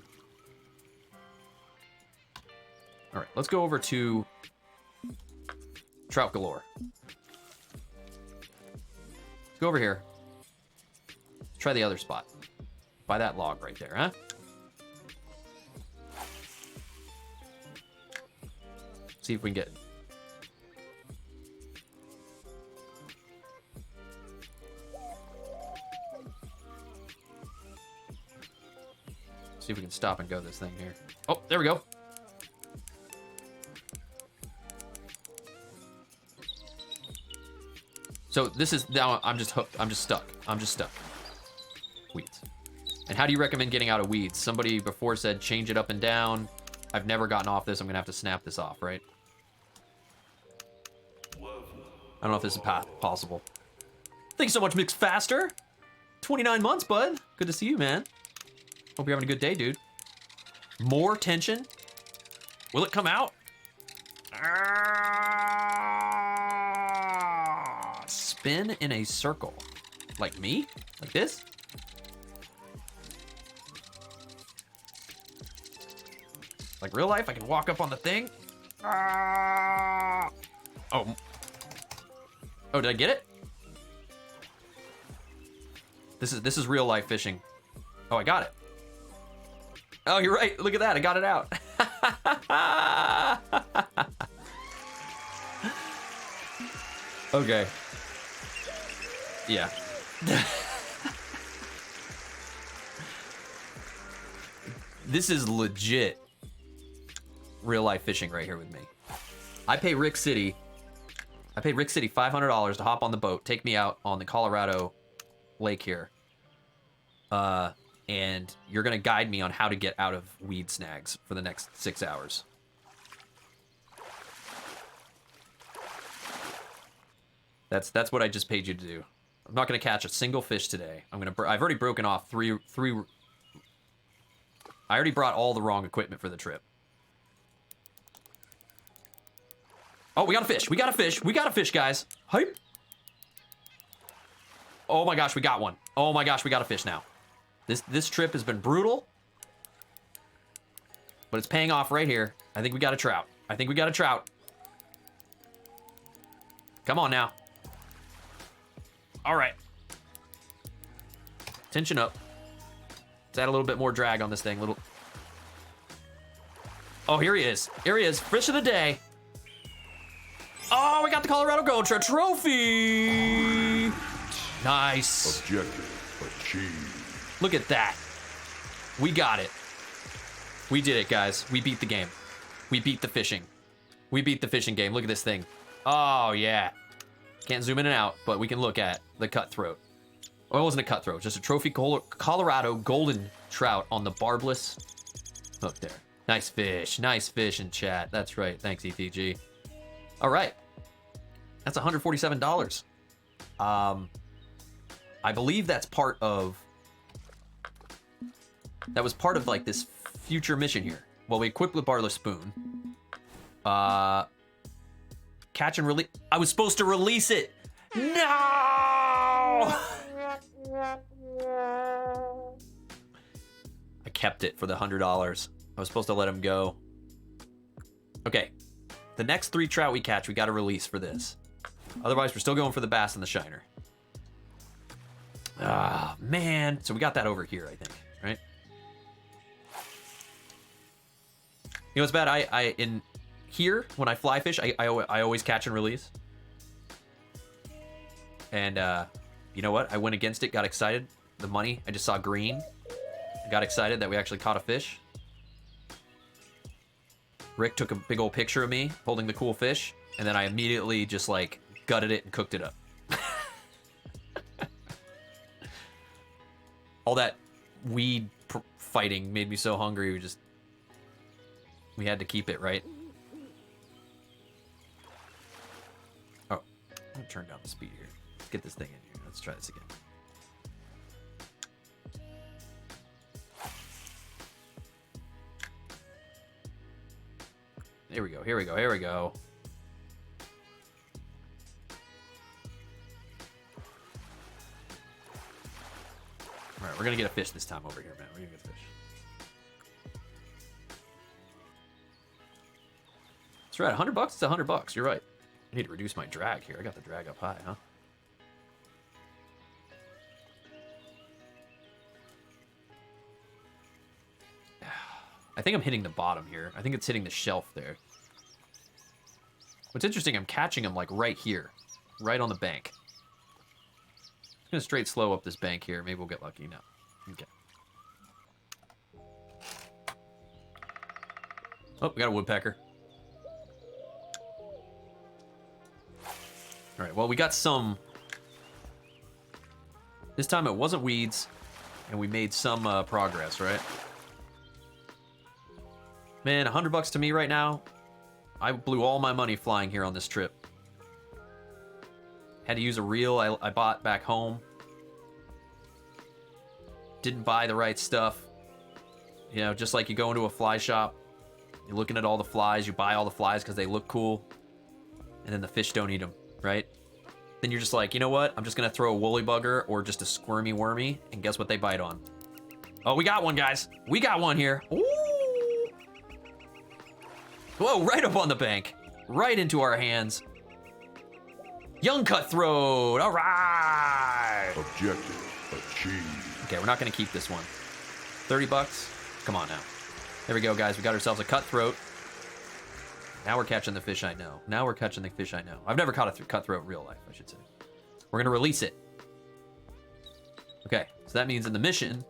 Speaker 2: All right, let's go over to trout galore. Let's go over here. Try the other spot. By that log right there, huh? See if we can get... See if we can stop and go this thing here. Oh, there we go. So this is... Now I'm just hooked. I'm just stuck. Weeds. And how do you recommend getting out of weeds? Somebody before said change it up and down. I've never gotten off this. I'm going to have to snap this off, right? I don't know if this is possible. Thanks so much, Mix Faster. 29 months, bud. Good to see you, man. Hope you're having a good day, dude. More tension? Will it come out? Spin in a circle. Like me? Like this? Like real life, I can walk up on the thing. Oh. Oh, did I get it? This is real life fishing. Oh, I got it. Oh, you're right. Look at that. I got it out. Okay. Yeah. This is legit real life fishing right here with me. I paid Rick City $500 to hop on the boat, take me out on the Colorado lake here. And you're gonna guide me on how to get out of weed snags for the next 6 hours. That's what I just paid you to do. I'm not gonna catch a single fish today. I've already broken off three. I already brought all the wrong equipment for the trip. Oh, we got a fish. We got a fish. We got a fish, guys. Hype. Oh my gosh, we got one. Oh my gosh, we got a fish now. This trip has been brutal, but it's paying off right here. I think we got a trout. I think we got a trout. Come on now. All right. Tension up. Let's add a little bit more drag on this thing. Oh, here he is. Here he is. Fish of the day. Oh, we got the Colorado Gold Trout trophy. Nice.
Speaker 3: Objective achieved.
Speaker 2: Look at that. We got it. We did it, guys. We beat the game. We beat the fishing. We beat the fishing game. Look at this thing. Oh, yeah. Can't zoom in and out, but we can look at the cutthroat. Oh, it wasn't a cutthroat. Just a trophy Colorado golden trout on the barbless hook there. Nice fish. Nice fish in chat. That's right. Thanks, ETG. All right. That's $147. I believe that's part of... That was part of, like, this future mission here. Well, we equipped with barbless spoon. Catch and release. I was supposed to release it. No! I kept it for the $100. I was supposed to let him go. Okay. The next 3 trout we catch, we got to release for this. Otherwise, we're still going for the bass and the shiner. Ah, man. So we got that over here, I think, right? You know what's bad? I in here, when I fly fish, I always catch and release. And you know what? I went against it, got excited. The money, I just saw green. I got excited that we actually caught a fish. Rick took a big old picture of me holding the cool fish, and then I immediately just like gutted it and cooked it up. All that weed fighting made me so hungry. We had to keep it, right? Oh, I'm gonna turn down the speed here. Let's get this thing in here. Let's try this again. Here we go, here we go, here we go. All right, we're gonna get a fish this time over here, man. We're gonna get a fish. That's right, $100? It's $100. You're right. I need to reduce my drag here. I got the drag up high, huh? I think I'm hitting the bottom here. I think it's hitting the shelf there. What's interesting, I'm catching him like right here. Right on the bank. I'm gonna straight slow up this bank here. Maybe we'll get lucky. No. Okay. Oh, we got a woodpecker. All right, well, we got some... This time it wasn't weeds, and we made some progress, right? Man, $100 to me right now. I blew all my money flying here on this trip. Had to use a reel I bought back home. Didn't buy the right stuff. You know, just like you go into a fly shop, you're looking at all the flies, you buy all the flies because they look cool, and then the fish don't eat them, right? Then you're just like, you know what? I'm just gonna throw a woolly bugger or just a squirmy wormy, and guess what they bite on? Oh, we got one, guys. We got one here. Ooh. Whoa, right up on the bank. Right into our hands. Young cutthroat, all right.
Speaker 3: Objective achieved.
Speaker 2: Okay, we're not gonna keep this one. $30? Come on now. There we go, guys. We got ourselves a cutthroat. Now we're catching the fish I know. Now we're catching the fish I know. I've never caught a cutthroat in real life, I should say. We're gonna release it. Okay, so that means in the mission,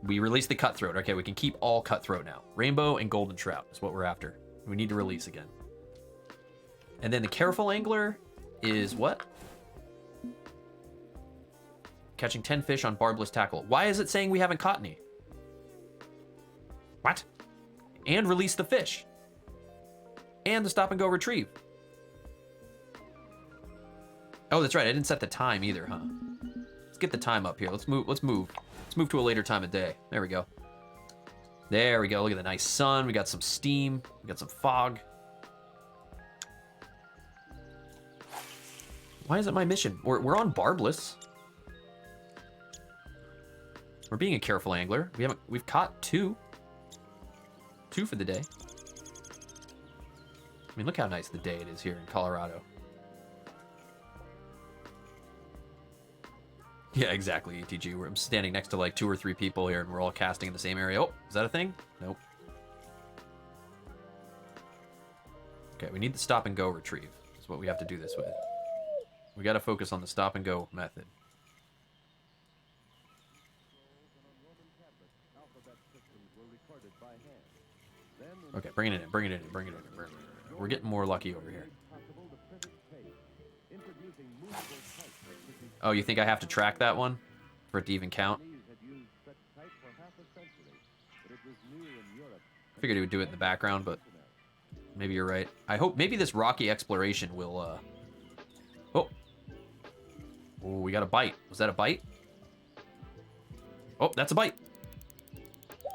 Speaker 2: we release the cutthroat. Okay, we can keep all cutthroat now. Rainbow and golden trout is what we're after. We need to release again. And then the careful angler is what? Catching 10 fish on barbless tackle. Why is it saying we haven't caught any? What? And release the fish. And the stop and go retrieve. Oh, that's right. I didn't set the time either, huh? Let's get the time up here. Let's move. Let's move to a later time of day. There we go. There we go. Look at the nice sun. We got some steam. We got some fog. Why is it my mission? We're on barbless. We're being a careful angler. We've caught 2. 2 for the day. I mean, look how nice the day it is here in Colorado. Yeah, exactly, ETG. I'm standing next to like 2 or 3 people here, and we're all casting in the same area. Oh, is that a thing? Nope. Okay, we need the stop and go retrieve. That's what we have to do this with. We got to focus on the stop and go method. Okay, bring it in, bring it in, bring it in, bring it in. We're getting more lucky over here. Oh, you think I have to track that one for it to even count? I figured it would do it in the background, but maybe you're right. I hope maybe this rocky exploration will, Oh, we got a bite. Was that a bite? Oh, that's a bite. So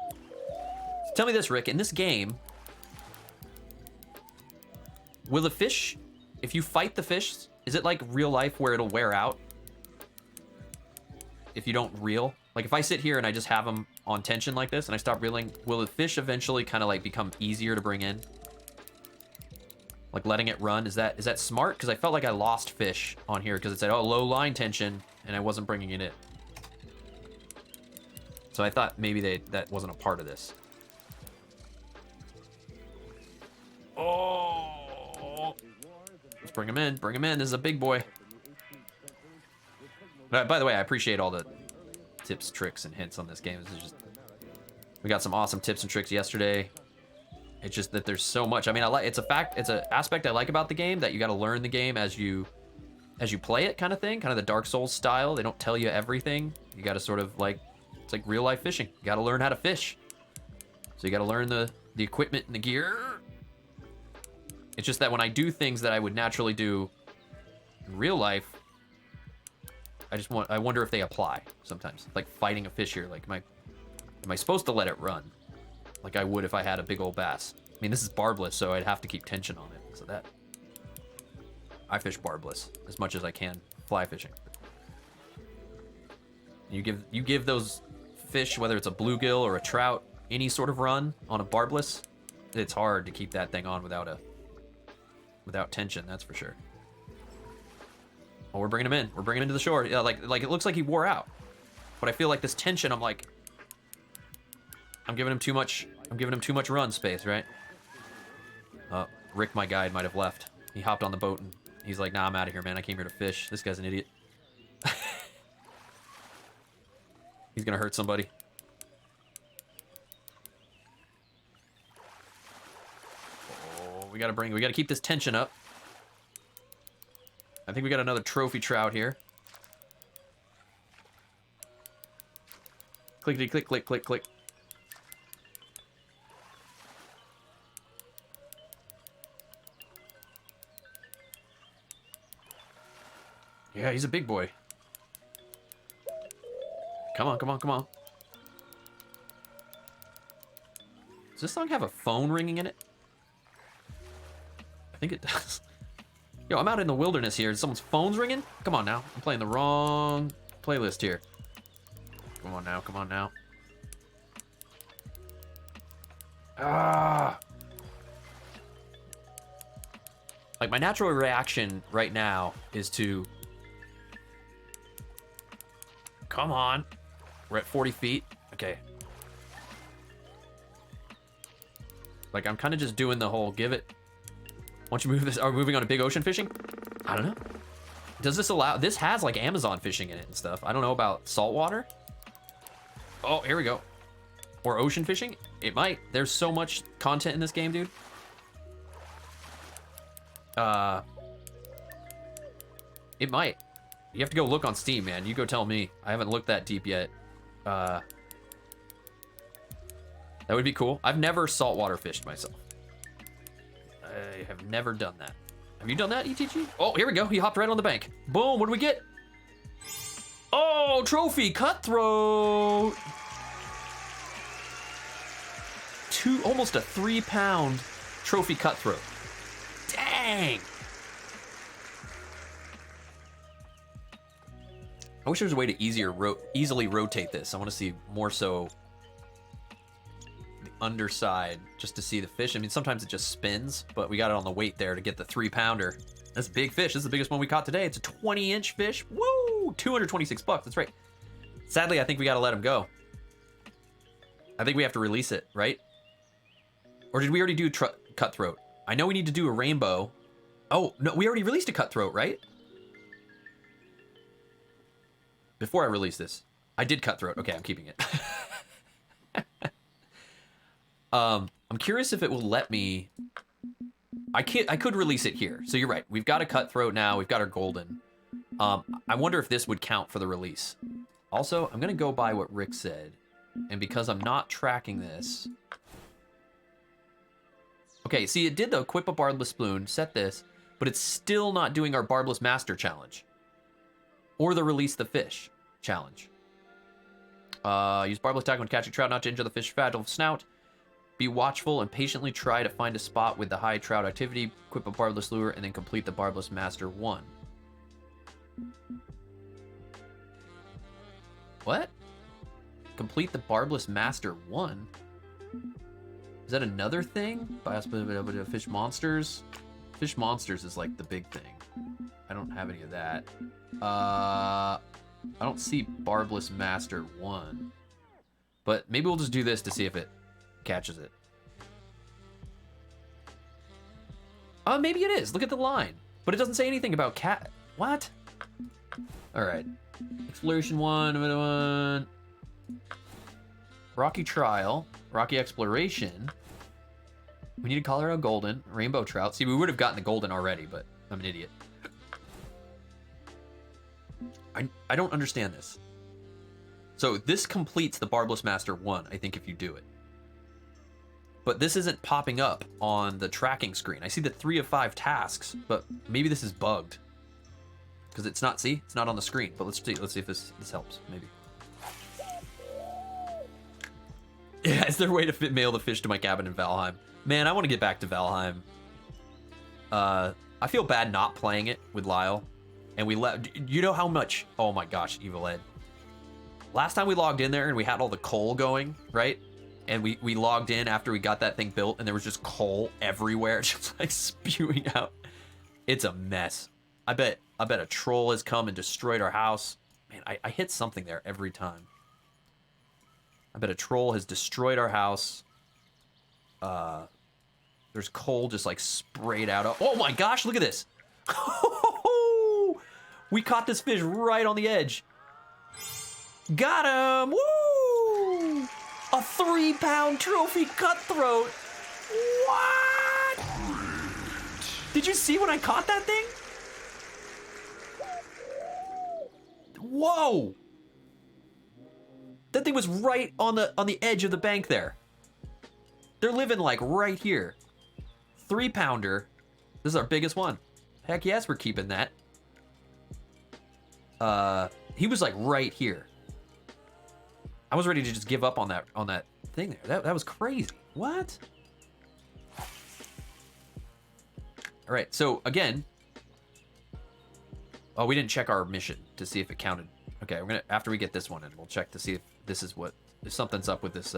Speaker 2: tell me this, Rick. In this game, will the fish, if you fight the fish, is it like real life where it'll wear out? If you don't reel? Like if I sit here and I just have them on tension like this and I stop reeling, will the fish eventually kind of like become easier to bring in? Like letting it run, is that smart? Because I felt like I lost fish on here because it said, oh, low line tension, and I wasn't bringing it in. So I thought maybe that wasn't a part of this. Oh! Let's bring him in, bring him in. This is a big boy. By the way, I appreciate all the tips, tricks, and hints on this game. This is just, we got some awesome tips and tricks yesterday. It's just that there's so much. I mean, it's an aspect I like about the game, that you got to learn the game as you play it, kind of thing, kind of the Dark Souls style. They don't tell you everything. You got to sort of like, it's like real life fishing. You got to learn how to fish. So you got to learn the equipment and the gear. It's just that when I do things that I would naturally do in real life, I wonder if they apply sometimes. Like fighting a fish here, like am I supposed to let it run? Like I would if I had a big old bass. I mean, this is barbless, so I'd have to keep tension on it. So that, I fish barbless as much as I can fly fishing. You give those fish, whether it's a bluegill or a trout, any sort of run on a barbless, it's hard to keep that thing on without tension. That's for sure. Oh, we're bringing him in. We're bringing him to the shore. Yeah, like it looks like he wore out, but I feel like this tension. I'm giving him too much. I'm giving him too much run space, right? Rick, my guide, might have left. He hopped on the boat and he's like, "Nah, I'm out of here, man. I came here to fish." This guy's an idiot. He's gonna hurt somebody. Oh, we gotta keep this tension up. I think we got another trophy trout here. Clickety click, click, click, click. Yeah, he's a big boy. Come on, come on, come on. Does this song have a phone ringing in it? I think it does. Yo, I'm out in the wilderness here. Someone's phone's ringing? Come on now. I'm playing the wrong playlist here. Come on now, come on now. Ah! Like, my natural reaction right now is to... Come on. We're at 40 feet. Okay. Like, I'm kind of just doing the whole give it. Once you move this, are we moving on to big ocean fishing? I don't know. Does this allow, this has like Amazon fishing in it and stuff. I don't know about saltwater. Oh, here we go. Or ocean fishing? It might. There's so much content in this game, dude. It might. You have to go look on Steam, man. You go tell me. I haven't looked that deep yet. That would be cool. I've never saltwater fished myself. I have never done that. Have you done that, ETG? Oh, here we go. He hopped right on the bank. Boom, what do we get? Oh, trophy cutthroat. Almost a 3-pound trophy cutthroat. Dang. I wish there was a way to easily rotate this. I want to see more so the underside just to see the fish. I mean, sometimes it just spins, but we got it on the weight there to get the 3-pounder. That's a big fish. This is the biggest one we caught today. It's a 20-inch fish. Woo! Ooh, 226 bucks. That's right. Sadly, I think we got to let him go. I think we have to release it, right? Or did we already do cutthroat? I know we need to do a rainbow. Oh, no, we already released a cutthroat, right? Before I release this, I did cutthroat. Okay, I'm keeping it. I'm curious if it will let me. I could release it here. So you're right. We've got a cutthroat now. We've got our golden. I wonder if this would count for the release. Also, I'm gonna go by what Rick said, and because I'm not tracking this. Okay, see, it did the equip a barbless spoon, set this, but it's still not doing our barbless master challenge, or the release the fish challenge. Use barbless tackle when catching trout, not to injure the fish fragile snout. Be watchful and patiently try to find a spot with the high trout activity. Equip a barbless lure and then complete the barbless master 1. What? Complete the barbless master 1? Is that another thing? Fish monsters? Fish monsters is like the big thing. I don't have any of that. I don't see barbless master 1. But maybe we'll just do this to see if it catches it. Maybe it is. Look at the line. But it doesn't say anything about cat. What? Alright. Exploration 1. Rocky Trial. Rocky Exploration. We need a Colorado Golden. Rainbow Trout. See, we would have gotten the Golden already, but I'm an idiot. I don't understand this. So this completes the Barbless Master 1, I think, if you do it. But this isn't popping up on the tracking screen. I see the 3 of 5 tasks, but maybe this is bugged. Because it's not, see? It's not on the screen. But let's see if this helps, maybe. Yeah, is there a way to mail the fish to my cabin in Valheim? Man, I want to get back to Valheim. I feel bad not playing it with Lyle. And we left, you know how much, oh my gosh, Evil Ed. Last time we logged in there and we had all the coal going, right? And we logged in after we got that thing built and there was just coal everywhere, just like spewing out. It's a mess. I bet a troll has come and destroyed our house. Man, I hit something there every time. I bet a troll has destroyed our house. There's coal just like sprayed out. Oh my gosh, look at this. We caught this fish right on the edge. Got him! Woo! A 3-pound trophy cutthroat. What? Did you see when I caught that thing? Whoa! That thing was right on the edge of the bank there. They're living like right here. 3-pounder. This is our biggest one. Heck yes, we're keeping that. He was like right here. I was ready to just give up on that thing there. That was crazy. What? All right, so again. Oh, we didn't check our mission to see if it counted. Okay, we're gonna, after we get this one in, we'll check to see if this is if something's up with this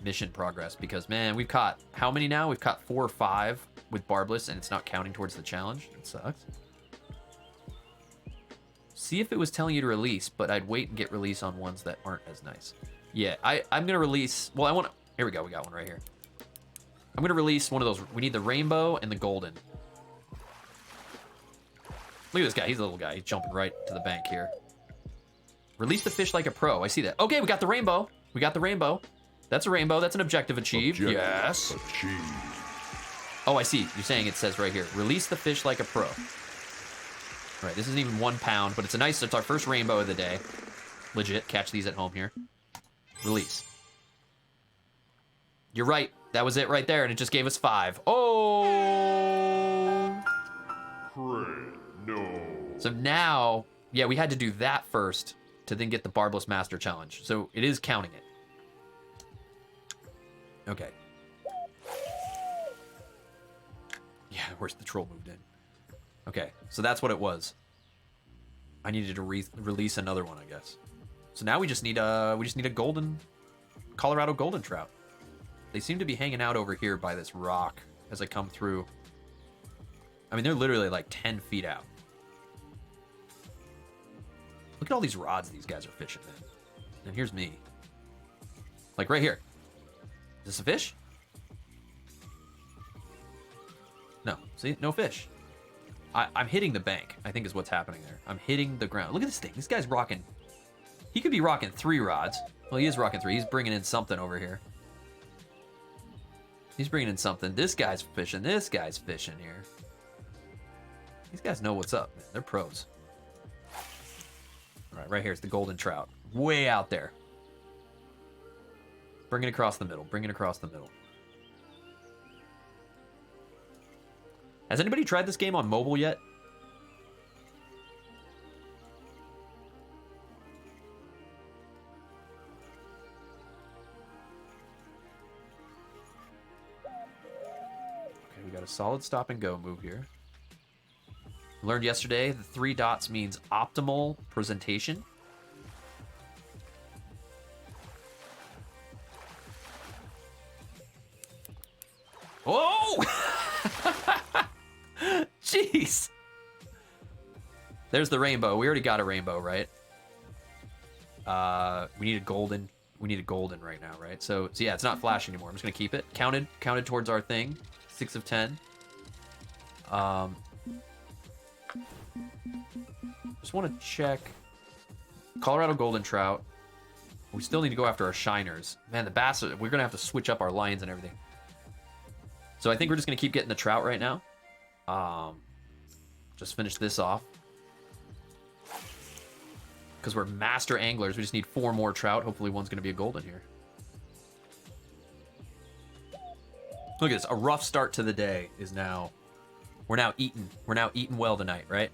Speaker 2: mission progress, because man, we've caught how many now? We've caught 4 or 5 with barbless and it's not counting towards the challenge. It sucks. See if it was telling you to release, but I'd wait and get release on ones that aren't as nice. Yeah, I'm gonna release, well, I want to, here we go, we got one right here. I'm gonna release one of those. We need the rainbow and the golden. Look at this guy, he's a little guy. He's jumping right to the bank here. Release the fish like a pro. I see that. Okay, we got the rainbow. We got the rainbow. That's a rainbow. That's an objective achieved. Yes.
Speaker 3: Achieved.
Speaker 2: Oh, I see. You're saying it says right here. Release the fish like a pro. All right, this isn't even 1 pound, but it's our first rainbow of the day. Legit. Catch these at home here. Release. You're right. That was it right there, and it just gave us 5. Oh!
Speaker 3: No.
Speaker 2: So now, yeah, we had to do that first to then get the Barbless Master Challenge. So it is counting it. Okay. Yeah, where's the troll moved in? Okay, so that's what it was. I needed to release another one, I guess. So now we just need a Colorado golden trout. They seem to be hanging out over here by this rock as I come through. I mean, they're literally like 10 feet out. Look at all these rods these guys are fishing, man. And here's me. Like right here. Is this a fish? No. See? No fish. I'm hitting the bank, I think is what's happening there. I'm hitting the ground. Look at this thing. This guy's rocking. He could be rocking 3 rods. Well, he is rocking 3. He's bringing in something over here. He's bringing in something. This guy's fishing. This guy's fishing here. These guys know what's up, man. They're pros. All right, right here is the golden trout. Way out there. Bring it across the middle. Bring it across the middle. Has anybody tried this game on mobile yet? Okay, we got a solid stop and go move here. Learned yesterday the 3 dots means optimal presentation. Whoa! Jeez. There's the rainbow. We already got a rainbow, right? We need a golden. We need a golden right now, right? So yeah, it's not flashing anymore. I'm just gonna keep it. Counted towards our thing. 6 of 10. Just want to check. Colorado golden trout. We still need to go after our shiners. Man, the bass, we're gonna have to switch up our lines and everything. So I think we're just gonna keep getting the trout right now. Just finish this off. Because we're master anglers. We just need 4 more trout. Hopefully one's gonna be a golden here. Look at this. A rough start to the day is now. We're now eating well tonight, right?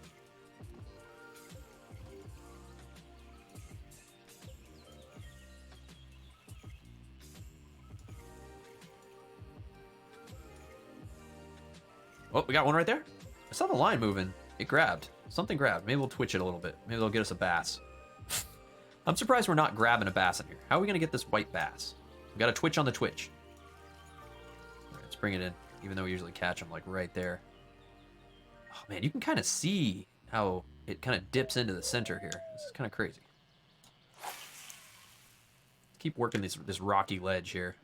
Speaker 2: Oh, we got one right there. I saw the line moving. It grabbed. Something grabbed. Maybe we'll twitch it a little bit. Maybe they'll get us a bass. I'm surprised we're not grabbing a bass in here. How are we going to get this white bass? We got a twitch on the twitch. All right, let's bring it in, even though we usually catch them like right there. Oh, man, you can kind of see how it kind of dips into the center here. This is kind of crazy. Keep working this rocky ledge here.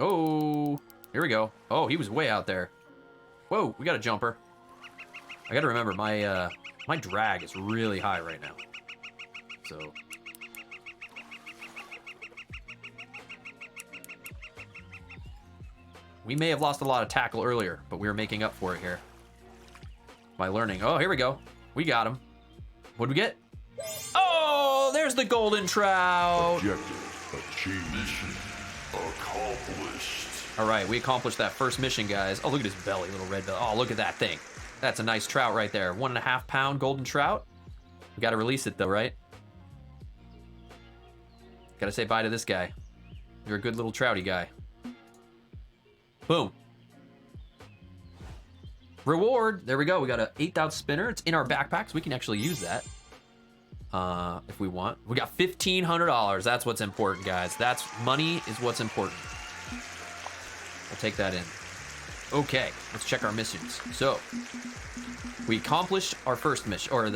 Speaker 2: Oh, here we go. Oh, he was way out there. Whoa, we got a jumper. I got to remember, my drag is really high right now. So. We may have lost a lot of tackle earlier, but we were making up for it here. By learning. Oh, here we go. We got him. What'd we get? Oh, there's the golden trout.
Speaker 3: Objective achieved. Mission accomplished.
Speaker 2: All right, we accomplished that first mission, guys. Oh, look at his belly, little red belly. Oh, look at that thing. That's a nice trout right there. 1.5 pound golden trout. We got to release it though, right? Got to say bye to this guy. You're a good little trouty guy. Boom. Reward. There we go. We got a 8th ounce spinner. It's in our backpack, so we can actually use that if we want. We got $1,500. That's what's important, guys. That's money is what's important. We'll take that in. Okay, let's check our missions. So we accomplished our first mission, or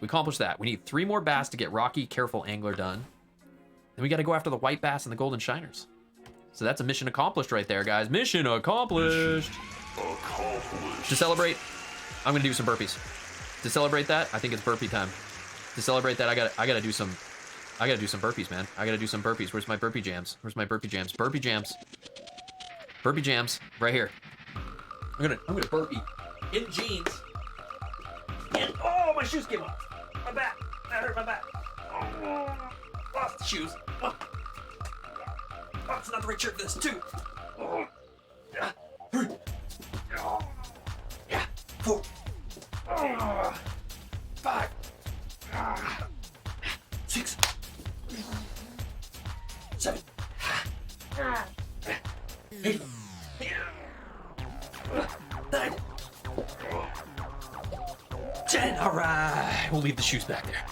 Speaker 2: we accomplished that. We need 3 more bass to get Rocky Careful Angler done. Then we got to go after the white bass and the golden shiners. So that's a mission accomplished right there, guys. Mission accomplished.
Speaker 3: Accomplished.
Speaker 2: To celebrate, I'm gonna do some burpees. To celebrate that, I think it's burpee time. To celebrate that, I gotta do some burpees, man. I gotta do some burpees. Where's my burpee jams? Where's my burpee jams? Burpee jams. Burpee jams, right here. I'm gonna burpee in jeans. And oh, my shoes came off. My back. That hurt my back. Oh, lost the shoes. Oh, it's not the right shirt for this too. Oh, yeah. 3. Yeah. 4. 5. 6. 7. 8. 9. 10. All right. We'll leave the shoes back there.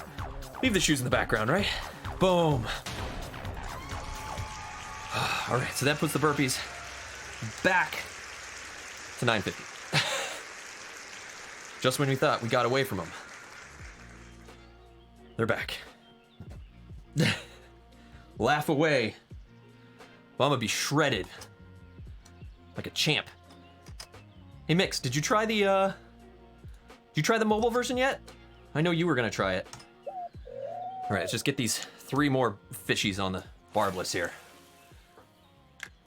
Speaker 2: Leave the shoes in the background, right? Boom. All right. So that puts the burpees back to 950. Just when we thought we got away from them. They're back. Laugh away. Well, I'm gonna be shredded. Like a champ. Hey Mix, did you try the mobile version yet? I know you were gonna try it. Alright, let's just get these 3 more fishies on the barbless here.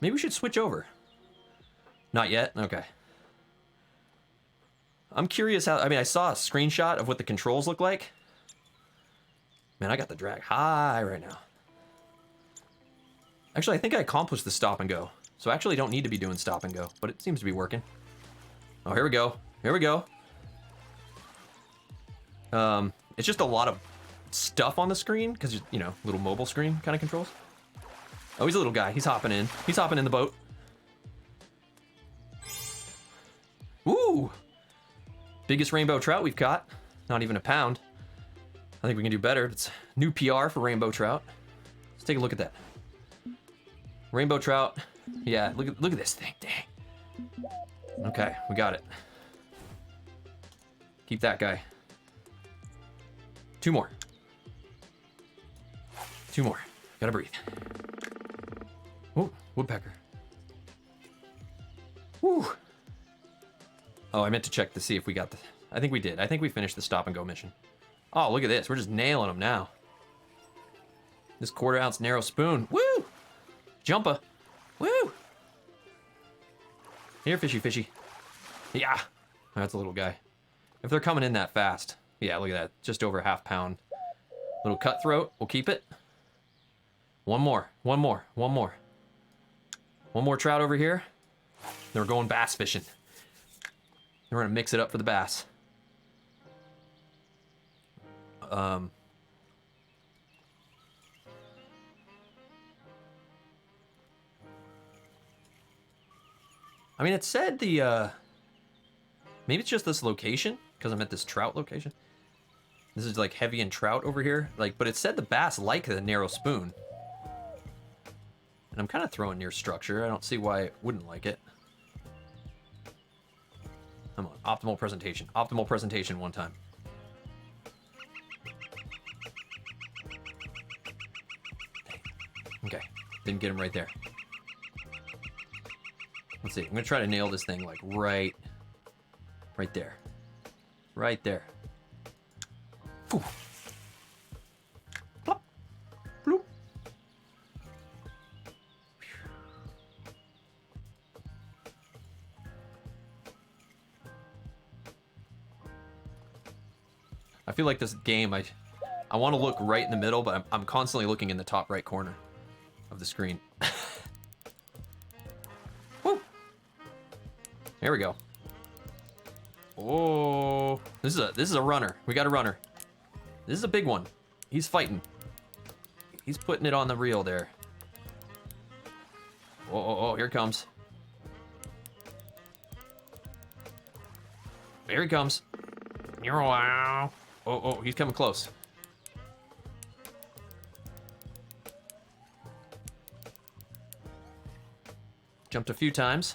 Speaker 2: Maybe we should switch over. Not yet? Okay. I'm curious how, I mean, I saw a screenshot of what the controls look like. Man, I got the drag high right now. Actually, I think I accomplished the stop and go. So I actually don't need to be doing stop and go, but it seems to be working. Oh, here we go. Here we go. It's just a lot of stuff on the screen, because, you know, little mobile screen kind of controls. Oh, he's a little guy. He's hopping in. He's hopping in the boat. Ooh! Biggest rainbow trout we've caught. Not even a pound. I think we can do better. It's new PR for rainbow trout. Let's take a look at that. Rainbow trout. Yeah, look at this thing. Dang. Okay, we got it. Keep that guy. 2 more. 2 more. Gotta breathe. Oh, woodpecker. Woo. Oh, I meant to check to see if we got the... I think we did. I think we finished the stop and go mission. Oh, look at this. We're just nailing them now. This 1/4 ounce narrow spoon. Woo! Jumpa. Woo! Here, fishy, fishy. Yeah. That's a little guy. If they're coming in that fast. Yeah, look at that. Just over 1/2 pound. Little cutthroat. We'll keep it. 1 more. 1 more. 1 more. 1 more trout over here. Then we're going bass fishing. We're gonna mix it up for the bass. I mean, it said the, maybe it's just this location, because I'm at this trout location. This is like heavy in trout over here, like, but it said the bass like the narrow spoon. And I'm kind of throwing near structure. I don't see why it wouldn't like it. Come on, optimal presentation. Optimal presentation one time. Okay, didn't get him right there. Let's see, I'm gonna try to nail this thing like right there. Right there. Poof. Plop. Bloop. I feel like this game, I want to look right in the middle, but I'm constantly looking in the top right corner of the screen. Woo! There we go. Oh, this is a runner. We got a runner. This is a big one. He's fighting. He's putting it on the reel there. Oh, here it comes. Here he comes. Oh, he's coming close. Jumped a few times.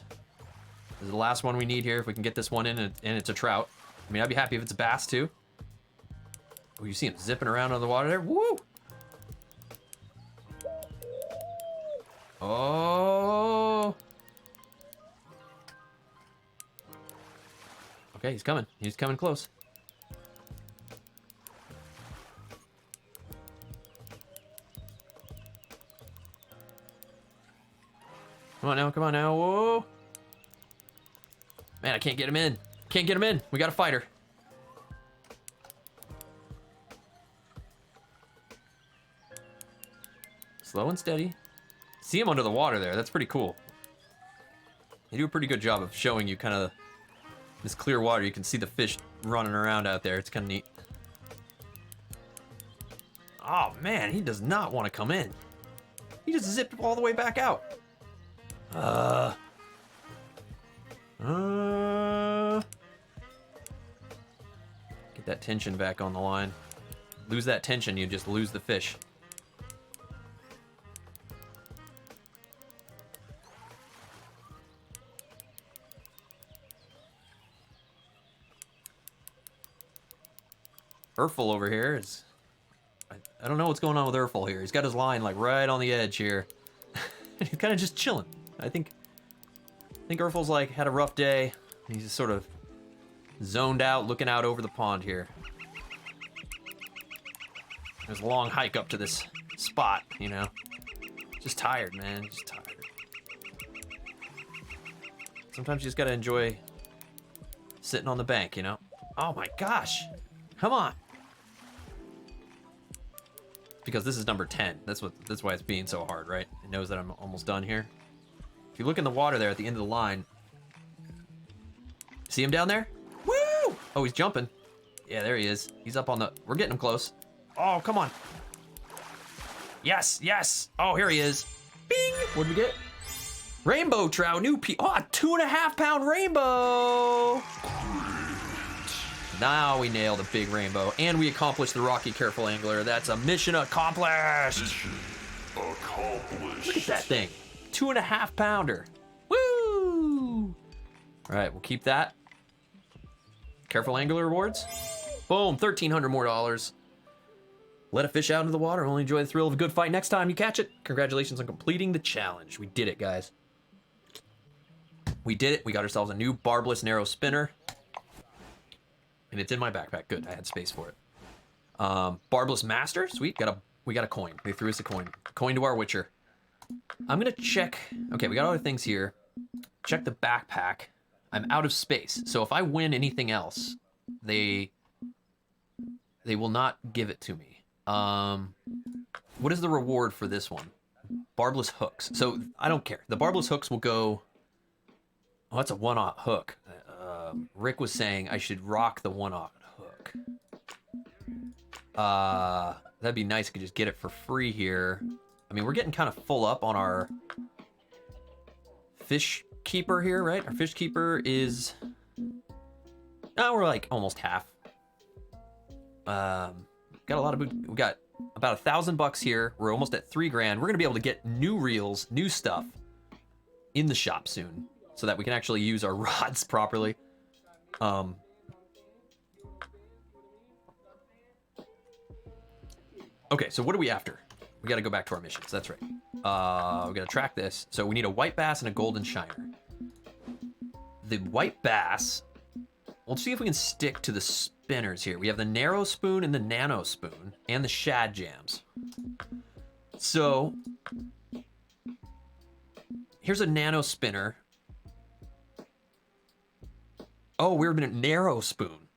Speaker 2: This is the last one we need here. If we can get this one in and it's a trout. I mean, I'd be happy if it's a bass too. Oh, you see him zipping around on the water there? Woo! Oh! Okay, he's coming. He's coming close. Come on now, come on now. Whoa! Man, I can't get him in. Can't get him in. We got a fighter. Slow and steady. See him under the water there. That's pretty cool. They do a pretty good job of showing you kind of this clear water. You can see the fish running around out there. It's kind of neat. Oh, man, he does not want to come in. He just zipped all the way back out. Get that tension back on the line. Lose that tension, you just lose the fish. Urfel over here is... I don't know what's going on with Urfel here. He's got his line like right on the edge here. He's kind of just chilling. I think Urfel's like had a rough day. He's just sort of zoned out, looking out over the pond here. There's a long hike up to this spot, you know. Just tired, man. Just tired. Sometimes you just gotta enjoy sitting on the bank, you know. Oh my gosh. Come on. Because this is number 10. That's why it's being so hard, right? It knows that I'm almost done here. If you look in the water there at the end of the line, see him down there? Woo! Oh, he's jumping. Yeah, there he is. He's up on the... We're getting him close. Oh, come on. Yes, yes. Oh, here he is. Bing! What did we get? Rainbow trout, new Oh, a 2.5 pound rainbow. Now we nailed a big rainbow, and we accomplished the Rocky Careful Angler. That's a mission accomplished.
Speaker 3: Mission accomplished.
Speaker 2: Look at that thing. 2.5 pounder. Woo! All right, we'll keep that. Careful Angler rewards. Boom, $1,300 more dollars. Let a fish out into the water. Only enjoy the thrill of a good fight next time you catch it. Congratulations on completing the challenge. We did it, guys. We did it. We got ourselves a new barbless narrow spinner. And it's in my backpack. Good, I had space for it. Barbless master, sweet. We got a coin. They threw us a coin. Coin to our Witcher. I'm gonna check. Okay, we got other things here. Check the backpack. I'm out of space, so if I win anything else, they will not give it to me. What is the reward for this one? Barbless hooks. So I don't care. The barbless hooks will go. Oh, that's a one-aught hook. Rick was saying I should rock the one-aught hook. That'd be nice. I could just get it for free here. I mean, we're getting kind of full up on our fish keeper here, right? Our fish keeper is... Oh, we're like almost half. Got a lot of... We got about $1,000 here. We're almost at $3 grand. We're gonna be able to get new reels, new stuff in the shop soon, so that we can actually use our rods properly. Okay, so what are we after? We got to go back to our missions. That's right. We got to track this. So we need a white bass and a golden shiner. The white bass. Let's see if we can stick to the spinners here. We have the narrow spoon and the nano spoon and the shad jams. So here's a nano spinner. Oh, we're in a narrow spoon.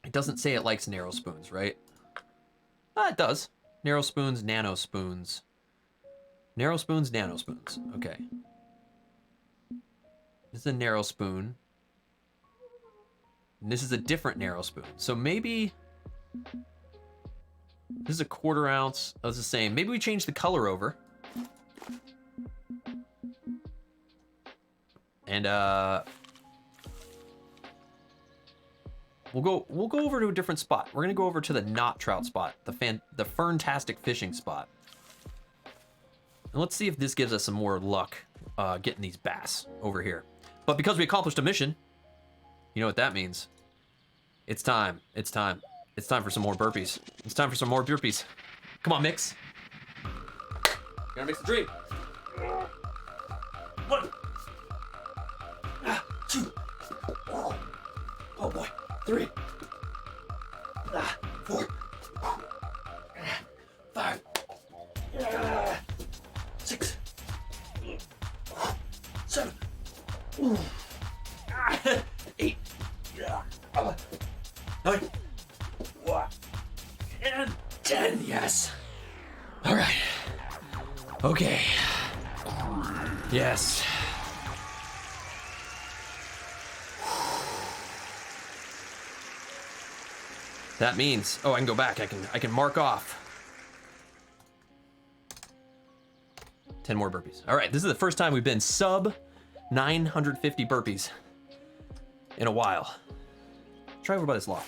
Speaker 2: It doesn't say it likes narrow spoons, right? It does. Narrow spoons, nano spoons. Narrow spoons, nano spoons. Okay. This is a narrow spoon. And this is a different narrow spoon. So maybe... This is a 1/4 ounce. Oh, it's the same. Maybe we change the color over. And, We'll go over to a different spot. We're gonna go over to the not trout spot, the ferntastic fishing spot. And let's see if this gives us some more luck getting these bass over here. But because we accomplished a mission, you know what that means. It's time. It's time. It's time for some more burpees. It's time for some more burpees. Come on, mix. Gotta mix the dream. 1, 2. Oh boy. 3, 4, 5, 6, 7, 8, 9, and 10. Yes. All right. Okay. Yes. That means, oh, I can go back. I can mark off 10 more burpees. All right, this is the first time we've been sub 950 burpees in a while. Try over by this log.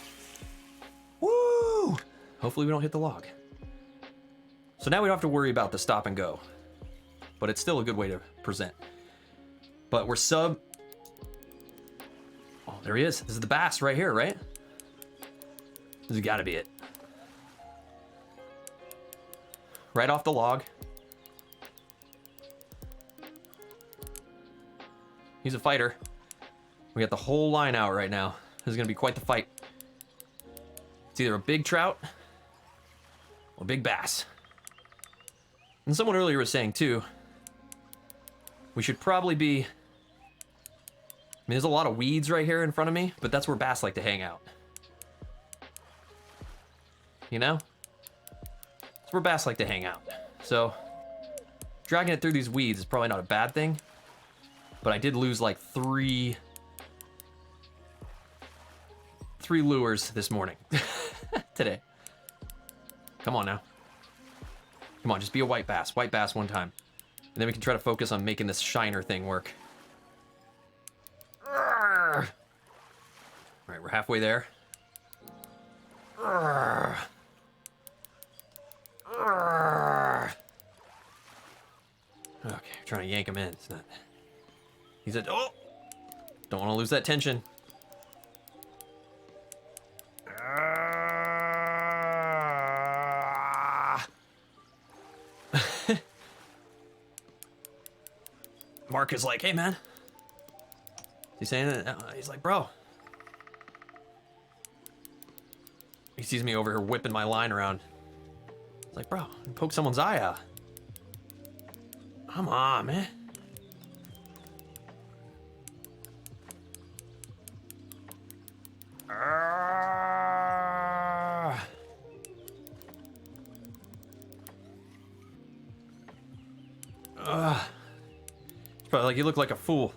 Speaker 2: Woo! Hopefully we don't hit the log. So now we don't have to worry about the stop and go, but it's still a good way to present. But we're sub. Oh, there he is. This is the bass right here, right? This has got to be it. Right off the log. He's a fighter. We got the whole line out right now. This is going to be quite the fight. It's either a big trout or a big bass. And someone earlier was saying, too, we should probably be... I mean, there's a lot of weeds right here in front of me, but that's where bass like to hang out. You know? That's where bass like to hang out. So, dragging it through these weeds is probably not a bad thing. But I did lose like three lures this morning. Today. Come on now. Come on, just be a white bass. White bass one time. And then we can try to focus on making this shiner thing work. All right, we're halfway there. Okay, trying to yank him in. It's not. He said, "Oh, don't want to lose that tension." Mark is like, "Hey, man." Is he saying it? He's like, "Bro." He sees me over here whipping my line around. It's like, "Bro, poke someone's eye out. Come on, man." It's probably like you look like a fool.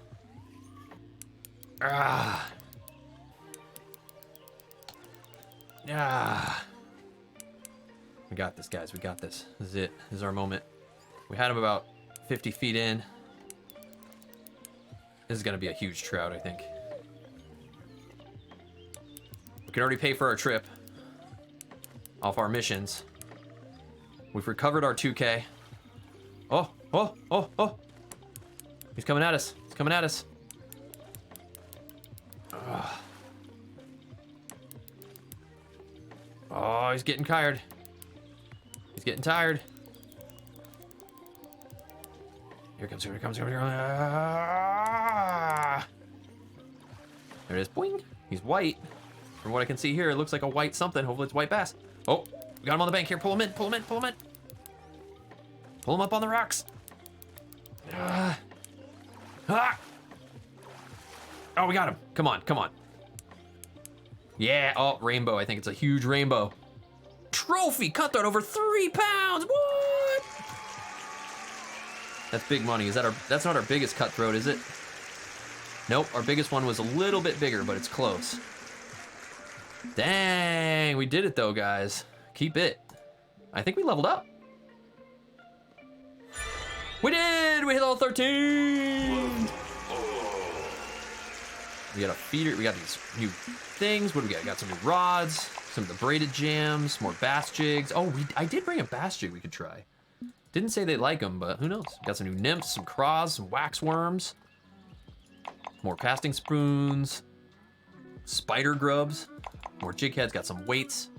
Speaker 2: We got this, guys. We got this. This is it. This is our moment. We had him about 50 feet in. This is going to be a huge trout, I think. We can already pay for our trip off our missions. We've recovered our 2K. Oh, oh, oh, oh. He's coming at us. He's coming at us. Oh, he's getting tired. He's getting tired. Here it comes, here it comes, here it comes. There it is. Boing. He's white. From what I can see here, it looks like a white something. Hopefully it's white bass. Oh, we got him on the bank here. Pull him in, pull him in, pull him in. Pull him up on the rocks. Oh, we got him. Come on, come on. Yeah, oh, rainbow. I think it's a huge rainbow. Trophy cutthroat over 3 pounds. What? That's big money. Is that our? That's not our biggest cutthroat, is it? Nope, our biggest one was a little bit bigger, but it's close. Dang, we did it though, guys. Keep it. I think we leveled up. We did! We hit all 13! We got a feeder. We got these new things. What do we got? We got some new rods, some of the braided jams, more bass jigs. Oh, I did bring a bass jig we could try. Didn't say they like them, but who knows? Got some new nymphs, some craws, some wax worms, more casting spoons, spider grubs, more jig heads. Got some weights,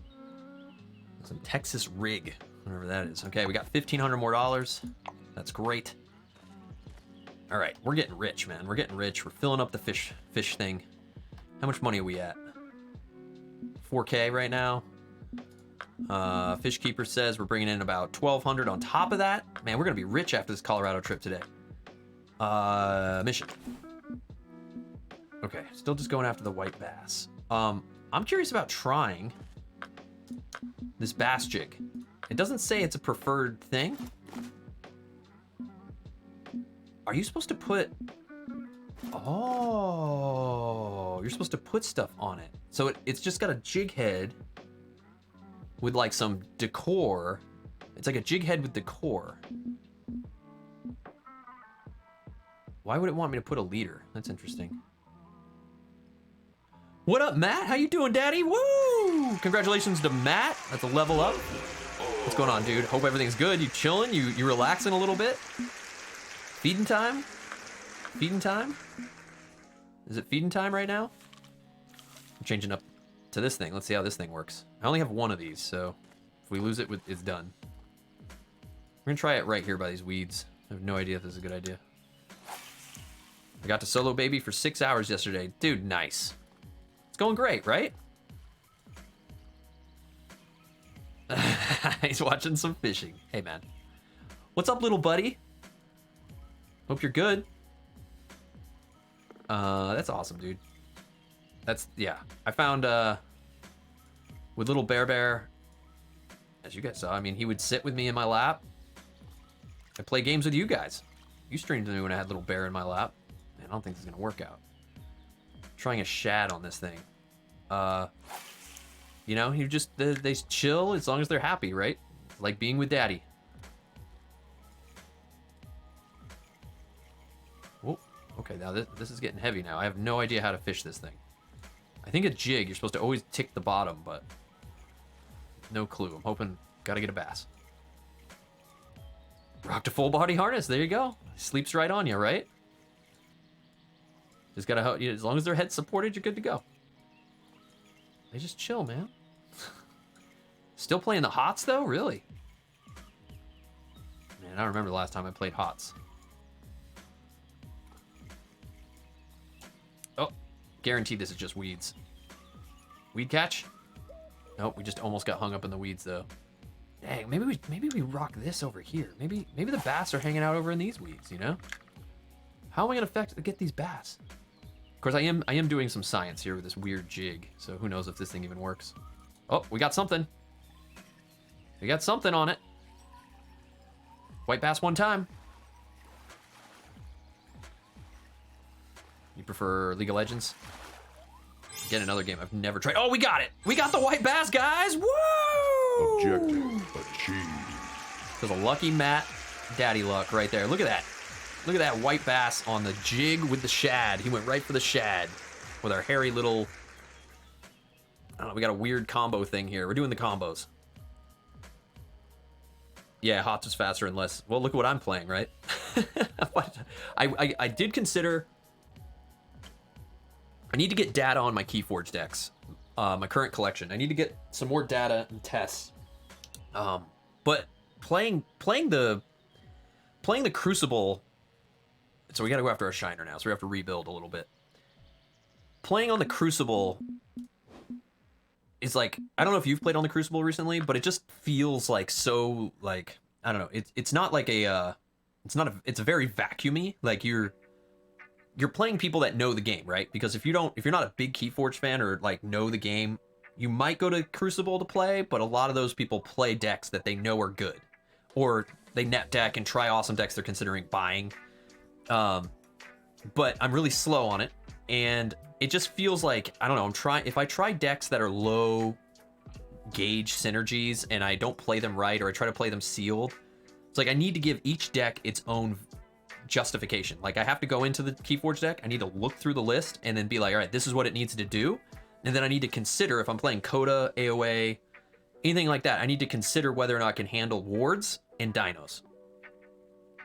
Speaker 2: some Texas rig, whatever that is. Okay, we got $1,500 more. That's great. All right, we're getting rich, man. We're getting rich. We're filling up the fish thing. How much money are we at? 4K right now. Fish Keeper says we're bringing in about 1,200 on top of that. Man, we're gonna be rich after this Colorado trip today. Mission. Okay, still just going after the white bass. I'm curious about trying this bass jig. It doesn't say it's a preferred thing. Are you supposed to put... Oh, you're supposed to put stuff on it. So it's just got a jig head with like some decor. It's like a jig head with decor. Why would it want me to put a leader? That's interesting. What up, Matt? How you doing, Daddy? Woo! Congratulations to Matt. That's a level up. What's going on, dude? Hope everything's good. You chilling? You relaxing a little bit? Feeding time? Feeding time? Is it feeding time right now? I'm changing up to this thing. Let's see how this thing works. I only have one of these, so if we lose it, it's done. We're gonna try it right here by these weeds. I have no idea if this is a good idea. I got to solo baby for 6 hours yesterday. Dude, nice. It's going great, right? He's watching some fishing. Hey, man. What's up, little buddy? Hope you're good. That's awesome, dude. That's, yeah. I found, with little Bear, as you guys saw, I mean, he would sit with me in my lap. I'd play games with you guys. You streamed to me when I had little Bear in my lap. Man, I don't think this is gonna work out. Trying a shad on this thing. You know, he just, they chill as long as they're happy, right? Like being with daddy. Oh, okay, now this is getting heavy now. I have no idea how to fish this thing. I think a jig, you're supposed to always tick the bottom, but no clue. I'm hoping, gotta get a bass. Rocked a full body harness, there you go. Sleeps right on you, right? Just gotta, as long as their head's supported, you're good to go. They just chill, man. Still playing the HOTS, though? Really? Man, I don't remember the last time I played HOTS. Oh, guaranteed this is just weeds. Weed catch? Nope, we just almost got hung up in the weeds, though. Dang, maybe we rock this over here. Maybe the bass are hanging out over in these weeds, you know? How am I gonna get these bass? Of course, I am doing some science here with this weird jig, so who knows if this thing even works. Oh, we got something. We got something on it. White bass one time. You prefer League of Legends? Again, another game I've never tried. Oh, we got it! We got the white bass, guys! Woo!
Speaker 3: Objective achieved.
Speaker 2: There's a lucky Matt daddy luck right there. Look at that. Look at that white bass on the jig with the shad. He went right for the shad with our hairy little... I don't know, we got a weird combo thing here. We're doing the combos. Yeah, HOTS is faster and less... Well, look at what I'm playing, right? I did consider... I need to get data on my Keyforge decks. My current collection. I need to get some more data and tests. But playing the Crucible... So we gotta go after our Shiner now, so we have to rebuild a little bit. Playing on the Crucible is like, I don't know if you've played on the Crucible recently, but it just feels like so, like, I don't know, it's not like a, it's very vacuumy, like you're playing people that know the game, right? Because if you're not a big Keyforge fan or like know the game, you might go to Crucible to play, but a lot of those people play decks that they know are good. Or they net deck and try awesome decks they're considering buying. But I'm really slow on it, and it just feels like, I don't know, if I try decks that are low gauge synergies and I don't play them right, or I try to play them sealed, it's like I need to give each deck its own justification. Like I have to go into the Keyforge deck, I need to look through the list and then be like, all right, this is what it needs to do. And then I need to consider, if I'm playing Coda, AOA, anything like that, I need to consider whether or not I can handle wards and dinos.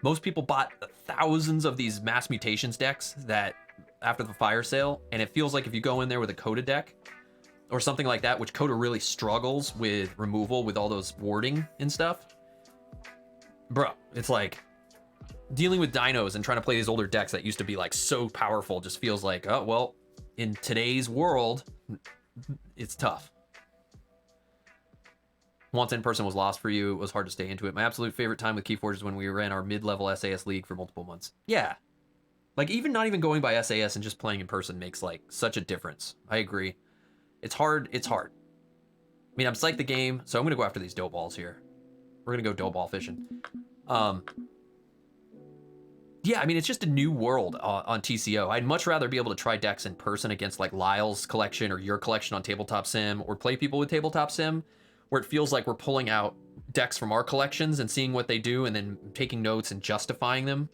Speaker 2: Most people bought thousands of these mass mutations decks that after the fire sale, and it feels like if you go in there with a Coda deck or something like that, which Coda really struggles with removal with all those warding and stuff, bro, it's like dealing with dinos and trying to play these older decks that used to be like so powerful just feels like, oh, well, in today's world, it's tough. Once in person was lost for you, it was hard to stay into it. My absolute favorite time with Keyforge is when we ran our mid-level SAS league for multiple months. Yeah. Like, even not even going by SAS and just playing in person makes, like, such a difference. I agree. It's hard. It's hard. I mean, I'm psyched the game, so I'm going to go after these dough balls here. We're going to go dough ball fishing. Yeah, I mean, it's just a new world on TCO. I'd much rather be able to try decks in person against, like, Lyle's collection or your collection on Tabletop Sim, or play people with Tabletop Sim, where it feels like we're pulling out decks from our collections and seeing what they do and then taking notes and justifying them.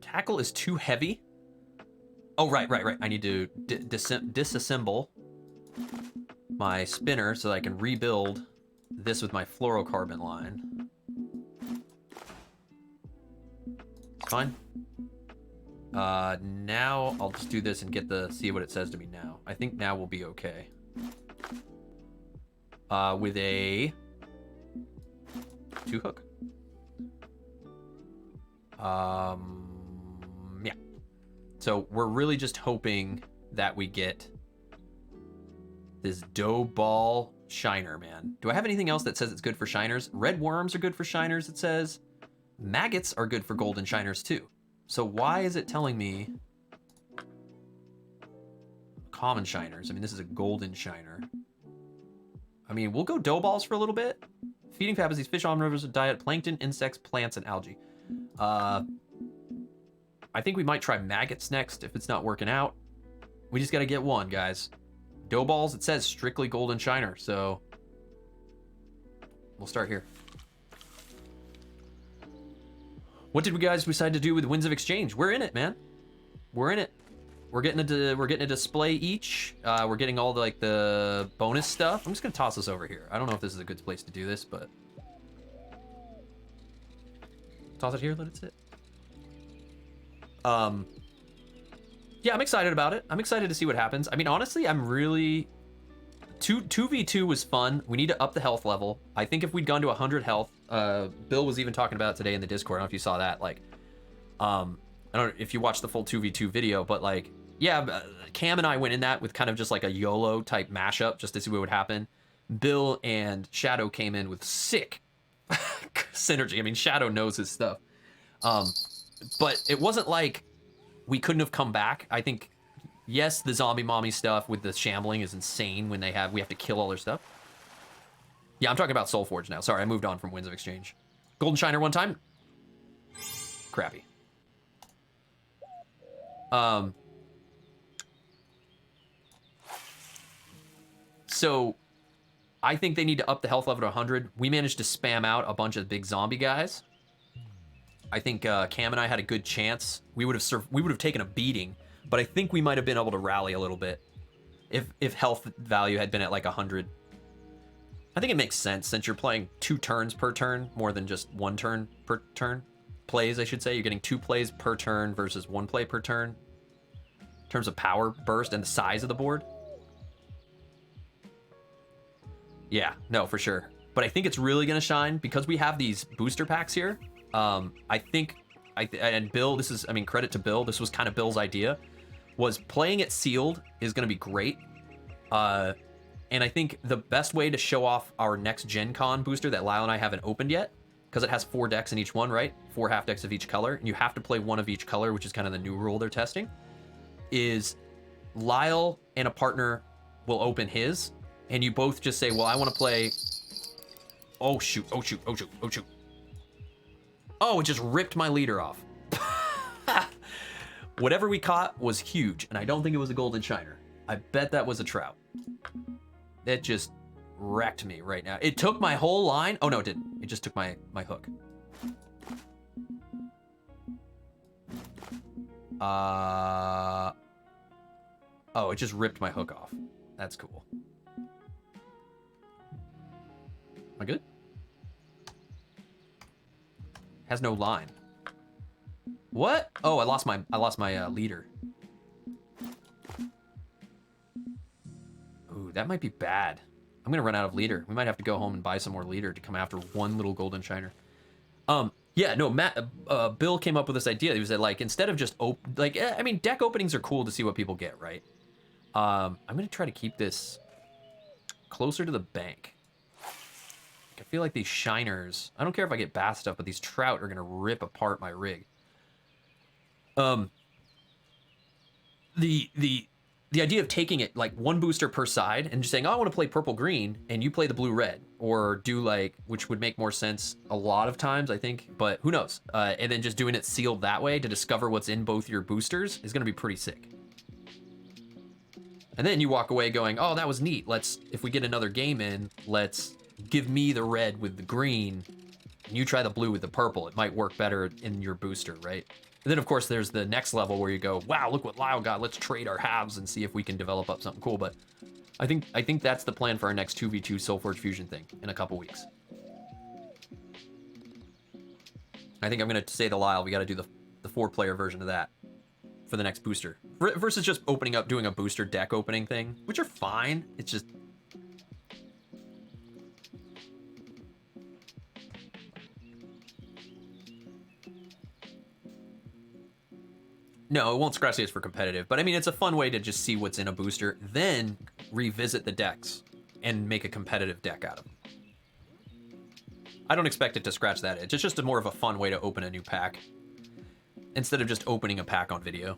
Speaker 2: Tackle is too heavy. Oh, right. I need to disassemble my spinner so that I can rebuild this with my fluorocarbon line. Fine. Now I'll just do this and see what it says to me now. I think now we'll be okay. With a 2 hook. Yeah. So we're really just hoping that we get this dough ball shiner, man. Do I have anything else that says it's good for shiners? Red worms are good for shiners, it says. Maggots are good for golden shiners too. So why is it telling me common shiners? I mean, this is a golden shiner. I mean, we'll go dough balls for a little bit. Feeding fab is these fish on rivers of diet, plankton, insects, plants, and algae. I think we might try maggots next if it's not working out. We just got to get one, guys. Dough balls, it says strictly golden shiner, so we'll start here. What did we guys decide to do with Winds of Exchange? We're in it, man. We're in it. We're getting a display each. We're getting all the bonus stuff. I'm just gonna toss this over here. I don't know if this is a good place to do this, but toss it here. Let it sit. Yeah, I'm excited about it. I'm excited to see what happens. I mean, honestly, I'm really 2v2 was fun. We need to up the health level. I think if we'd gone to 100 health, Bill was even talking about it today in the Discord. I don't know if you saw that. Like, I don't know if you watched the full 2v2 video, but like, yeah, Cam and I went in that with kind of just like a YOLO type mashup just to see what would happen. Bill and Shadow came in with sick synergy. I mean, Shadow knows his stuff. But it wasn't like we couldn't have come back. I think, yes, the zombie mommy stuff with the shambling is insane when we have to kill all their stuff. Yeah, I'm talking about Soulforge now. Sorry, I moved on from Winds of Exchange. Golden Shiner one time. Crappy. So I think they need to up the health level to 100. We managed to spam out a bunch of big zombie guys. I think Cam and I had a good chance. We would have taken a beating, but I think we might have been able to rally a little bit if health value had been at like 100. I think it makes sense since you're playing 2 turns per turn more than just 1 turn per turn. Plays, I should say. You're getting 2 plays per turn versus 1 play per turn in terms of power burst and the size of the board. Yeah, no, for sure. But I think it's really going to shine because we have these booster packs here. I think, and Bill, this is, I mean, credit to Bill. This was kind of Bill's idea, was playing it sealed is going to be great. And I think the best way to show off our next Gen Con booster that Lyle and I haven't opened yet, because it has 4 decks in each one, right? 4 half decks of each color, and you have to play one of each color, which is kind of the new rule they're testing, is Lyle and a partner will open his, and you both just say, well, I want to play... Oh, shoot, oh, shoot, oh, shoot, oh, shoot. Oh, it just ripped my leader off. Whatever we caught was huge, and I don't think it was a golden shiner. I bet that was a trout. It just wrecked me right now. It took my whole line. Oh, no, it didn't. It just took my hook. Oh, it just ripped my hook off. That's cool. Am I good? Has no line. What? Oh, I lost my leader. Ooh, that might be bad. I'm gonna run out of leader. We might have to go home and buy some more leader to come after one little golden shiner. Yeah, no, Bill came up with this idea. He was like, instead of just I mean, deck openings are cool to see what people get, right? I'm gonna try to keep this closer to the bank. I feel like these shiners, I don't care if I get bass stuff, but these trout are gonna rip apart my rig. The idea of taking it like 1 booster per side and just saying, oh, I want to play purple green, and you play the blue red, or do like, which would make more sense a lot of times, I think, but who knows? And then just doing it sealed that way to discover what's in both your boosters is gonna be pretty sick. And then you walk away going, oh, that was neat. If we get another game in, let's give me the red with the green, and you try the blue with the purple. It might work better in your booster, right? And then, of course, there's the next level where you go, wow, look what Lyle got. Let's trade our halves and see if we can develop up something cool. But I think that's the plan for our next 2v2 Soulforge Fusion thing in a couple weeks. I think I'm going to say to Lyle, we got to do the 4-player version of that. for the next booster. Versus just opening up, doing a booster deck opening thing, which are fine. It's just... No, it won't scratch the itch for competitive, but I mean, it's a fun way to just see what's in a booster, then revisit the decks and make a competitive deck out of them. I don't expect it to scratch that itch. It's just more of a fun way to open a new pack instead of just opening a pack on video.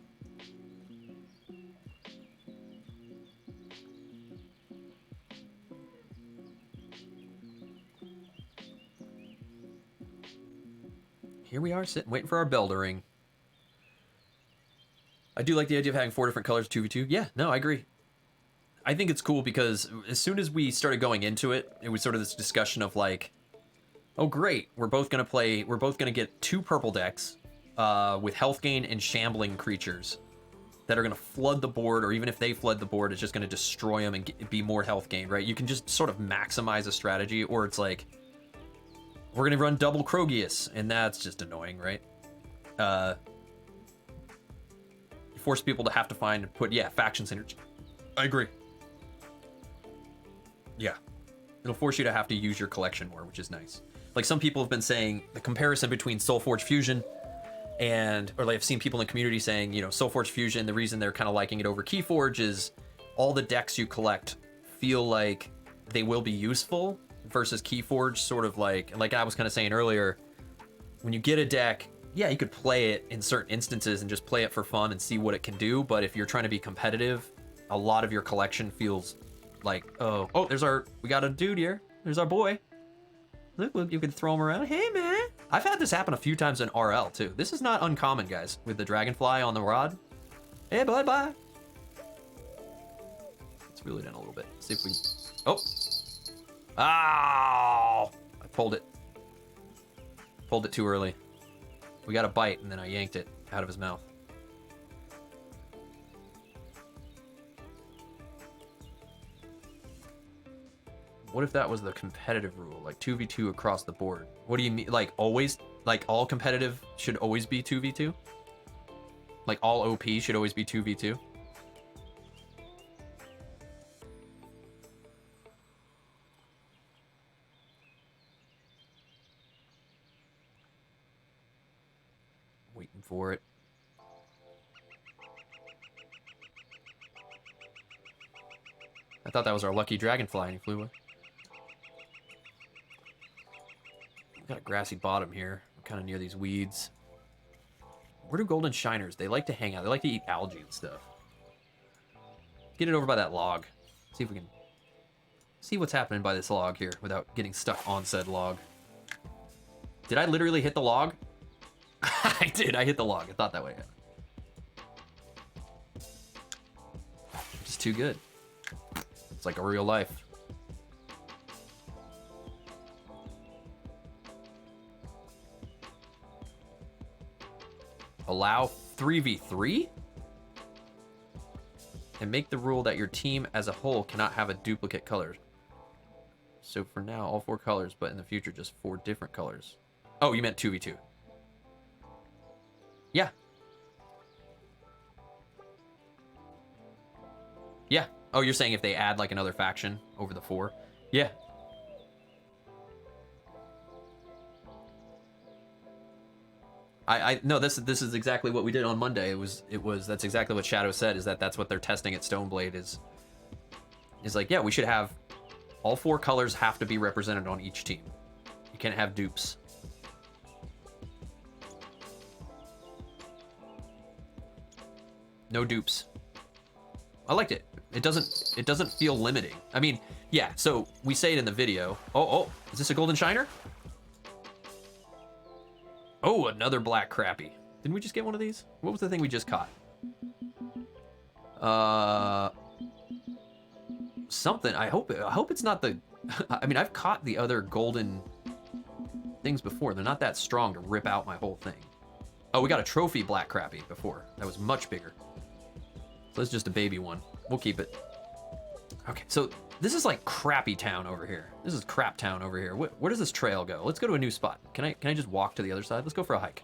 Speaker 2: Here we are sitting, waiting for our bell to ring. I do like the idea of having 4 different colors 2v2. Yeah, no, I agree. I think it's cool because as soon as we started going into it, it was sort of this discussion of like, oh great, we're both gonna get 2 purple decks with health gain and shambling creatures that are gonna flood the board, or even if they flood the board, it's just gonna destroy them and be more health gain, right? You can just sort of maximize a strategy, or it's like, we're gonna run double Krogius, and that's just annoying, right? Force people to have to find and put, yeah, faction synergy. I agree. Yeah. It'll force you to have to use your collection more, which is nice. Like some people have been saying the comparison between Soulforge Fusion and, or I've seen people in the community saying, you know, Soulforge Fusion, the reason they're kind of liking it over Keyforge is all the decks you collect feel like they will be useful versus Keyforge sort of like I was kind of saying earlier, when you get a deck, yeah, you could play it in certain instances and just play it for fun and see what it can do. But if you're trying to be competitive, a lot of your collection feels like, oh, we got a dude here. There's our boy. Look, you can throw him around. Hey, man. I've had this happen a few times in RL, too. This is not uncommon, guys, with the Dragonfly on the rod. Hey, bud, bye. Let's reel it in a little bit. See if we... Oh. Ow! I pulled it. Pulled it too early. We got a bite, and then I yanked it out of his mouth. What if that was the competitive rule, like 2v2 across the board? What do you mean, like always, like all competitive should always be 2v2? Like all OP should always be 2v2? Waiting for it. I thought that was our lucky dragonfly and he flew away. We've got a grassy bottom here. We're kind of near these weeds. Where do golden shiners? They like to hang out. They like to eat algae and stuff. Get it over by that log. See if we can see what's happening by this log here without getting stuck on said log. Did I literally hit the log? I did. I hit the log. I thought that way. Just too good. It's like a real life. Allow 3v3? And make the rule that your team as a whole cannot have a duplicate color. So for now, all 4 colors, but in the future, just 4 different colors. Oh, you meant 2v2. Yeah. Yeah. Oh, you're saying if they add like another faction over the 4? Yeah. No, this is exactly what we did on Monday. It was that's exactly what Shadow said, is that's what they're testing at Stoneblade is like, yeah, we should have all 4 colors have to be represented on each team. You can't have dupes. No dupes. I liked it. It doesn't feel limiting. I mean, yeah, so we say it in the video. Oh, is this a golden shiner? Oh, another black crappie. Didn't we just get one of these? What was the thing we just caught? Something. I hope it's not the I mean, I've caught the other golden things before. They're not that strong to rip out my whole thing. Oh, we got a trophy black crappie before. That was much bigger. So it's just a baby one. We'll keep it. Okay, so this is like Crappy Town over here. This is Crap Town over here. Where does this trail go? Let's go to a new spot. Can I just walk to the other side? Let's go for a hike.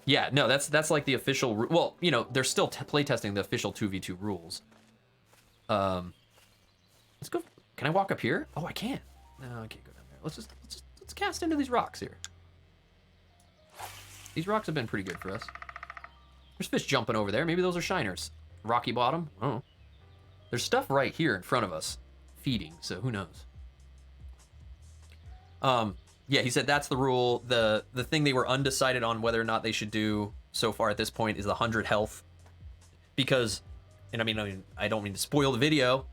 Speaker 2: Yeah, no, that's like the official. Well, you know, they're still playtesting the official 2v2 rules. Let's go. Can I walk up here? Oh, I can. No, I can't go down there. Let's cast into these rocks here. These rocks have been pretty good for us. There's fish jumping over there. Maybe those are shiners. Rocky bottom. Oh, there's stuff right here in front of us, feeding. So who knows? Yeah, he said that's the rule. The thing they were undecided on whether or not they should do so far at this point is the 100 health, because, and I mean, I don't mean to spoil the video,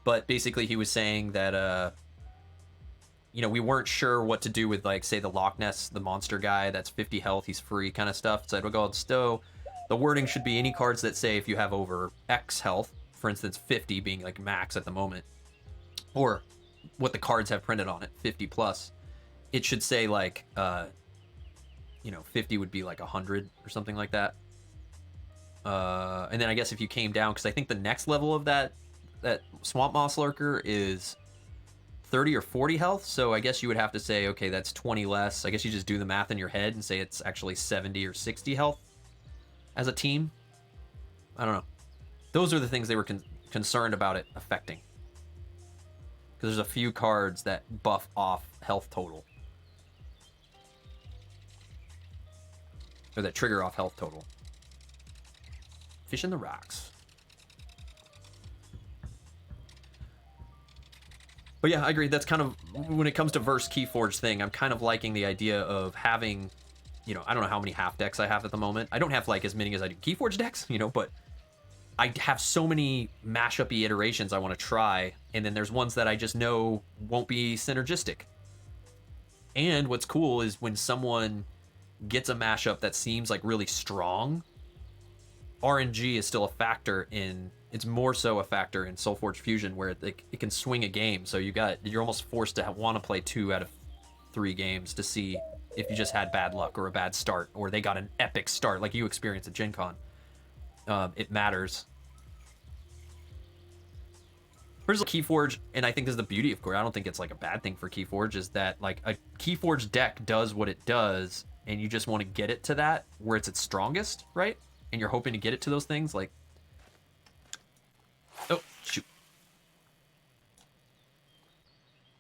Speaker 2: but basically he was saying that you know, we weren't sure what to do with, like, say, the Loch Ness, the monster guy that's 50 health, he's free kind of stuff. So I'd go on Stowe. The wording should be any cards that say if you have over X health, for instance, 50 being like max at the moment, or what the cards have printed on it, 50 plus. It should say like, you know, 50 would be like 100 or something like that. And then I guess if you came down, because I think the next level of that Swamp Moss Lurker is 30 or 40 health. So I guess you would have to say, okay, that's 20 less. I guess you just do the math in your head and say it's actually 70 or 60 health as a team. I don't know. Those are the things they were concerned about it affecting. Because there's a few cards that buff off health total. Or that trigger off health total. Fish in the rocks. But yeah, I agree. That's kind of, when it comes to verse Keyforge thing, I'm kind of liking the idea of having, you know, I don't know how many half decks I have at the moment. I don't have like as many as I do Keyforge decks, you know, but I have so many mashup-y iterations I want to try, and then there's ones that I just know won't be synergistic. And what's cool is when someone gets a mashup that seems like really strong, RNG is still a factor in, it's more so a factor in Soulforge Fusion, where it can swing a game. So you're almost forced to want to play 2 out of 3 games to see if you just had bad luck or a bad start, or they got an epic start like you experienced at Gen Con. It matters. Here's a Keyforge, and I think this is the beauty of Core. I don't think it's like a bad thing for Keyforge, is that like a Keyforge deck does what it does, and you just want to get it to that where it's its strongest, right? And you're hoping to get it to those things like, oh shoot.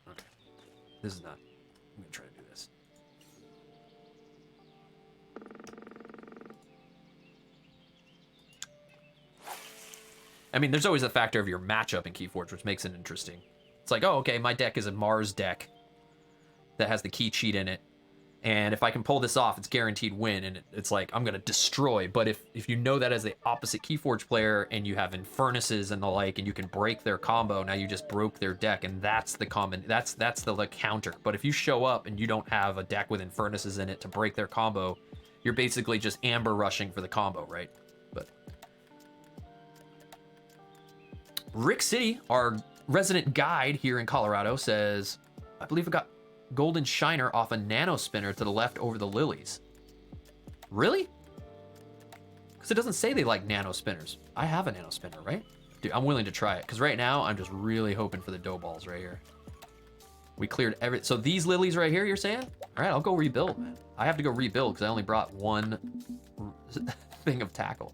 Speaker 2: Okay, this is not. I'm gonna try to do this. I mean, there's always a factor of your matchup in Keyforge, which makes it interesting. It's like, oh, okay, my deck is a Mars deck that has the key cheat in it, and if I can pull this off, it's guaranteed win, and it's like, I'm gonna destroy. But if you know that as the opposite Keyforge player, and you have Infernuses and the like, and you can break their combo, now you just broke their deck, and that's the that's the like, counter. But if you show up and you don't have a deck with Infernuses in it to break their combo, you're basically just amber rushing for the combo, right? But Rick City, our resident guide here in Colorado, says, I believe I got golden shiner off a nano spinner to the left over the lilies. Really? Because it doesn't say they like nano spinners. I have a nano spinner, right? Dude, I'm willing to try it. Because right now, I'm just really hoping for the dough balls right here. We cleared every... So these lilies right here, you're saying? All right, I'll go rebuild, man. I have to go rebuild because I only brought one thing of tackle.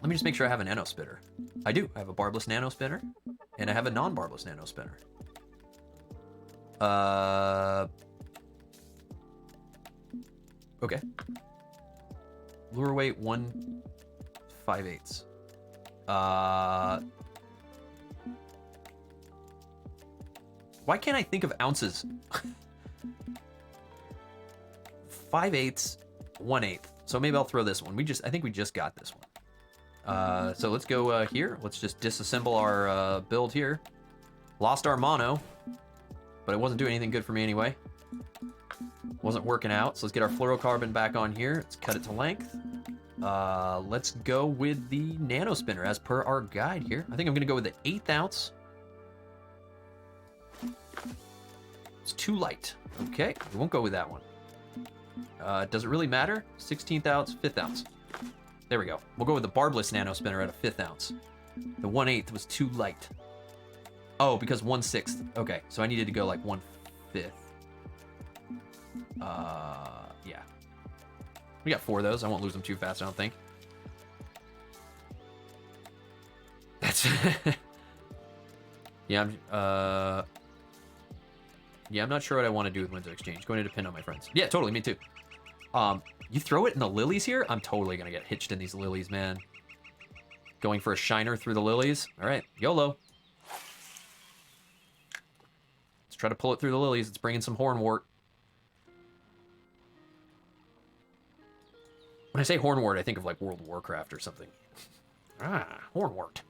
Speaker 2: Let me just make sure I have a nano spinner. I do. I have a barbless nano spinner, and I have a non-barbless nano spinner. Okay. Lure weight 1/5/8. Why can't I think of ounces? 5/8, 1/8. So maybe I'll throw this one. I think we just got this one. So let's go here. Let's just disassemble our build here. Lost our mono, but it wasn't doing anything good for me anyway. Wasn't working out. So let's get our fluorocarbon back on here. Let's cut it to length. Let's go with the nano spinner as per our guide here. I think I'm gonna go with the 1/8 ounce. It's too light. Okay, we won't go with that one. Does it really matter? 16th ounce, 5th ounce. There we go. We'll go with the barbless nano spinner at a 5th ounce. The 1/8 was too light. Oh, because 1/6. Okay, so I needed to go like 1/5. Yeah. We got 4 of those. I won't lose them too fast, I don't think. That's... yeah, I'm not sure what I want to do with Winds of Exchange. Going to depend on my friends. Yeah, totally, me too. You throw it in the lilies here? I'm totally going to get hitched in these lilies, man. Going for a shiner through the lilies. All right, YOLO. Let's try to pull it through the lilies. It's bringing some hornwort. When I say hornwort, I think of like World of Warcraft or something. Hornwort.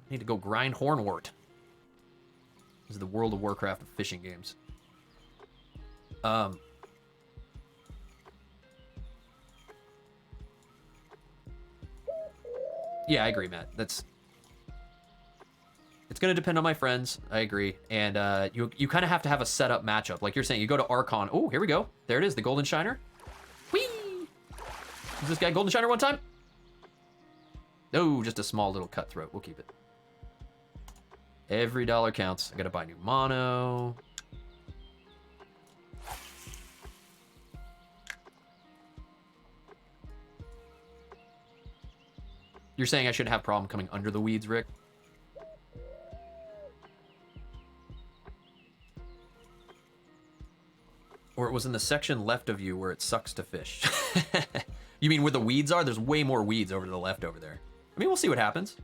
Speaker 2: Need to go grind hornwort. This is the World of Warcraft of fishing games. Yeah, I agree, Matt. It's going to depend on my friends. I agree. And you kind of have to have a setup matchup. Like you're saying, you go to Archon. Oh, here we go. There it is, the Golden Shiner. Whee! Is this guy Golden Shiner one time? No, just a small little cutthroat. We'll keep it. Every dollar counts. I got to buy new mono. You're saying I shouldn't have problem coming under the weeds, Rick? Or it was in the section left of you where it sucks to fish. You mean where the weeds are? There's way more weeds over to the left over there. I mean, we'll see what happens.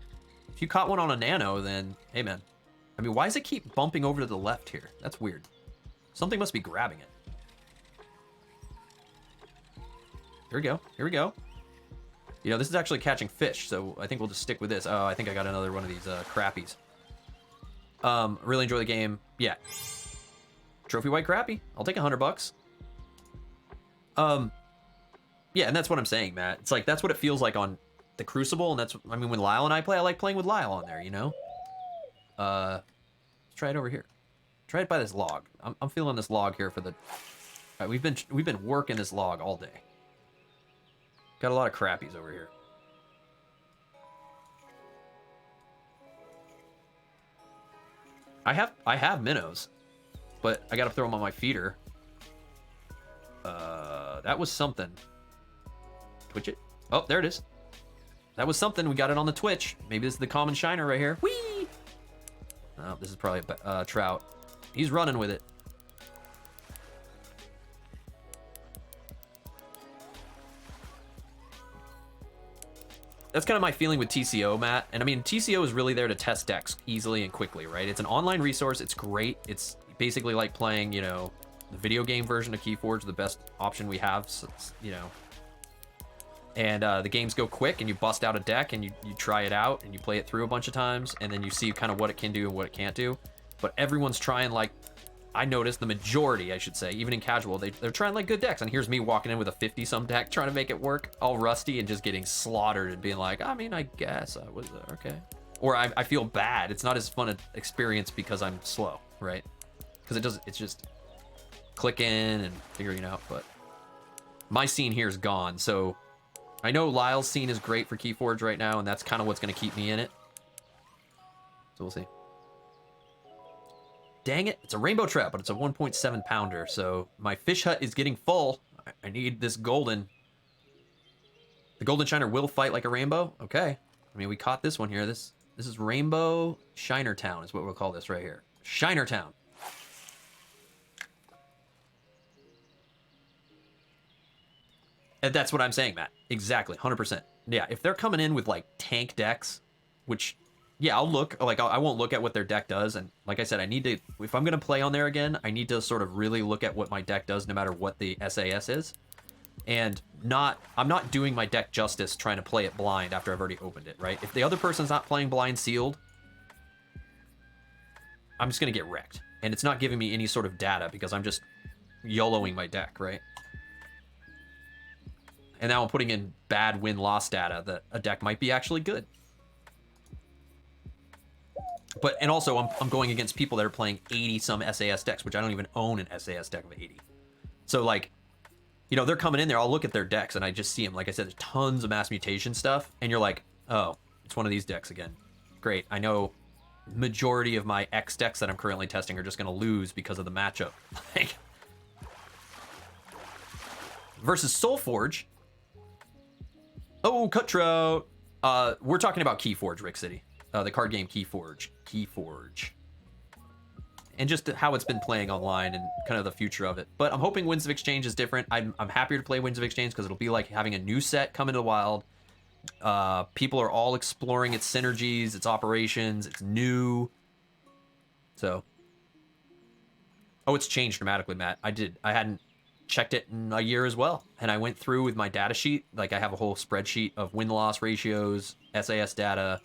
Speaker 2: If you caught one on a nano, then, hey, man. I mean, why does it keep bumping over to the left here? That's weird. Something must be grabbing it. Here we go. Here we go. You know, this is actually catching fish, so I think we'll just stick with this. Oh, I think I got another one of these crappies. Really enjoy the game. Yeah. Trophy white crappie. I'll take $100. Yeah, and that's what I'm saying, Matt. It's like, that's what it feels like on the Crucible, and that's, I mean, when Lyle and I play, I like playing with Lyle on there, you know? Let's try it over here. Try it by this log. I'm feeling this log here for the... All right, we've been working this log all day. Got a lot of crappies over here. I have minnows, but I gotta throw them on my feeder. That was something. Twitch it. Oh, there it is. That was something. We got it on the Twitch. Maybe this is the common shiner right here. Whee! Oh, this is probably a trout. He's running with it. That's kind of my feeling with TCO, Matt. And I mean, TCO is really there to test decks easily and quickly, right? It's an online resource. It's great. It's basically like playing, you know, the video game version of Keyforge, the best option we have, so you know. And the games go quick, and you bust out a deck, and you try it out, and you play it through a bunch of times, and then you see kind of what it can do and what it can't do. But everyone's trying, like, I noticed the majority, I should say, even in casual, they're trying like good decks. And here's me walking in with a 50-some deck, trying to make it work, all rusty, and just getting slaughtered and being like, I mean, I guess I was okay. Or I feel bad. It's not as fun an experience because I'm slow, right? Because it's just clicking and figuring it out. But my scene here is gone, so I know Lyle's scene is great for Keyforge right now, and that's kind of what's going to keep me in it. So we'll see. Dang it, it's a rainbow trout, but it's a 1.7 pounder, so my fish hut is getting full. I need this golden. The golden shiner will fight like a rainbow? Okay. I mean, we caught this one here. This is Rainbow Shiner Town is what we'll call this right here. Shiner Town. And that's what I'm saying, Matt. Exactly, 100%. Yeah, if they're coming in with, like, tank decks, which... Yeah, I'll look, like, I won't look at what their deck does, and like I said, I need to, if I'm going to play on there again, I need to sort of really look at what my deck does no matter what the SAS is, and I'm not doing my deck justice trying to play it blind after I've already opened it, right? If the other person's not playing blind sealed, I'm just going to get wrecked, and it's not giving me any sort of data because I'm just YOLOing my deck, right? And now I'm putting in bad win-loss data that a deck might be actually good. But, and also, I'm going against people that are playing 80-some SAS decks, which I don't even own an SAS deck of 80. So, like, you know, they're coming in there, I'll look at their decks, and I just see them. Like I said, there's tons of mass mutation stuff, and you're like, oh, it's one of these decks again. Great, I know majority of my X decks that I'm currently testing are just going to lose because of the matchup. Like, versus Soulforge, Oh, cut trout. We're talking about Keyforge, Rick City. The card game Keyforge. Keyforge. And just how it's been playing online and kind of the future of it. But I'm hoping Winds of Exchange is different. I'm happier to play Winds of Exchange because it'll be like having a new set come into the wild. People are all exploring its synergies, its operations. It's new. So. Oh, it's changed dramatically, Matt. I hadn't checked it in a year as well. And I went through with my data sheet. Like, I have a whole spreadsheet of win-loss ratios, SAS data.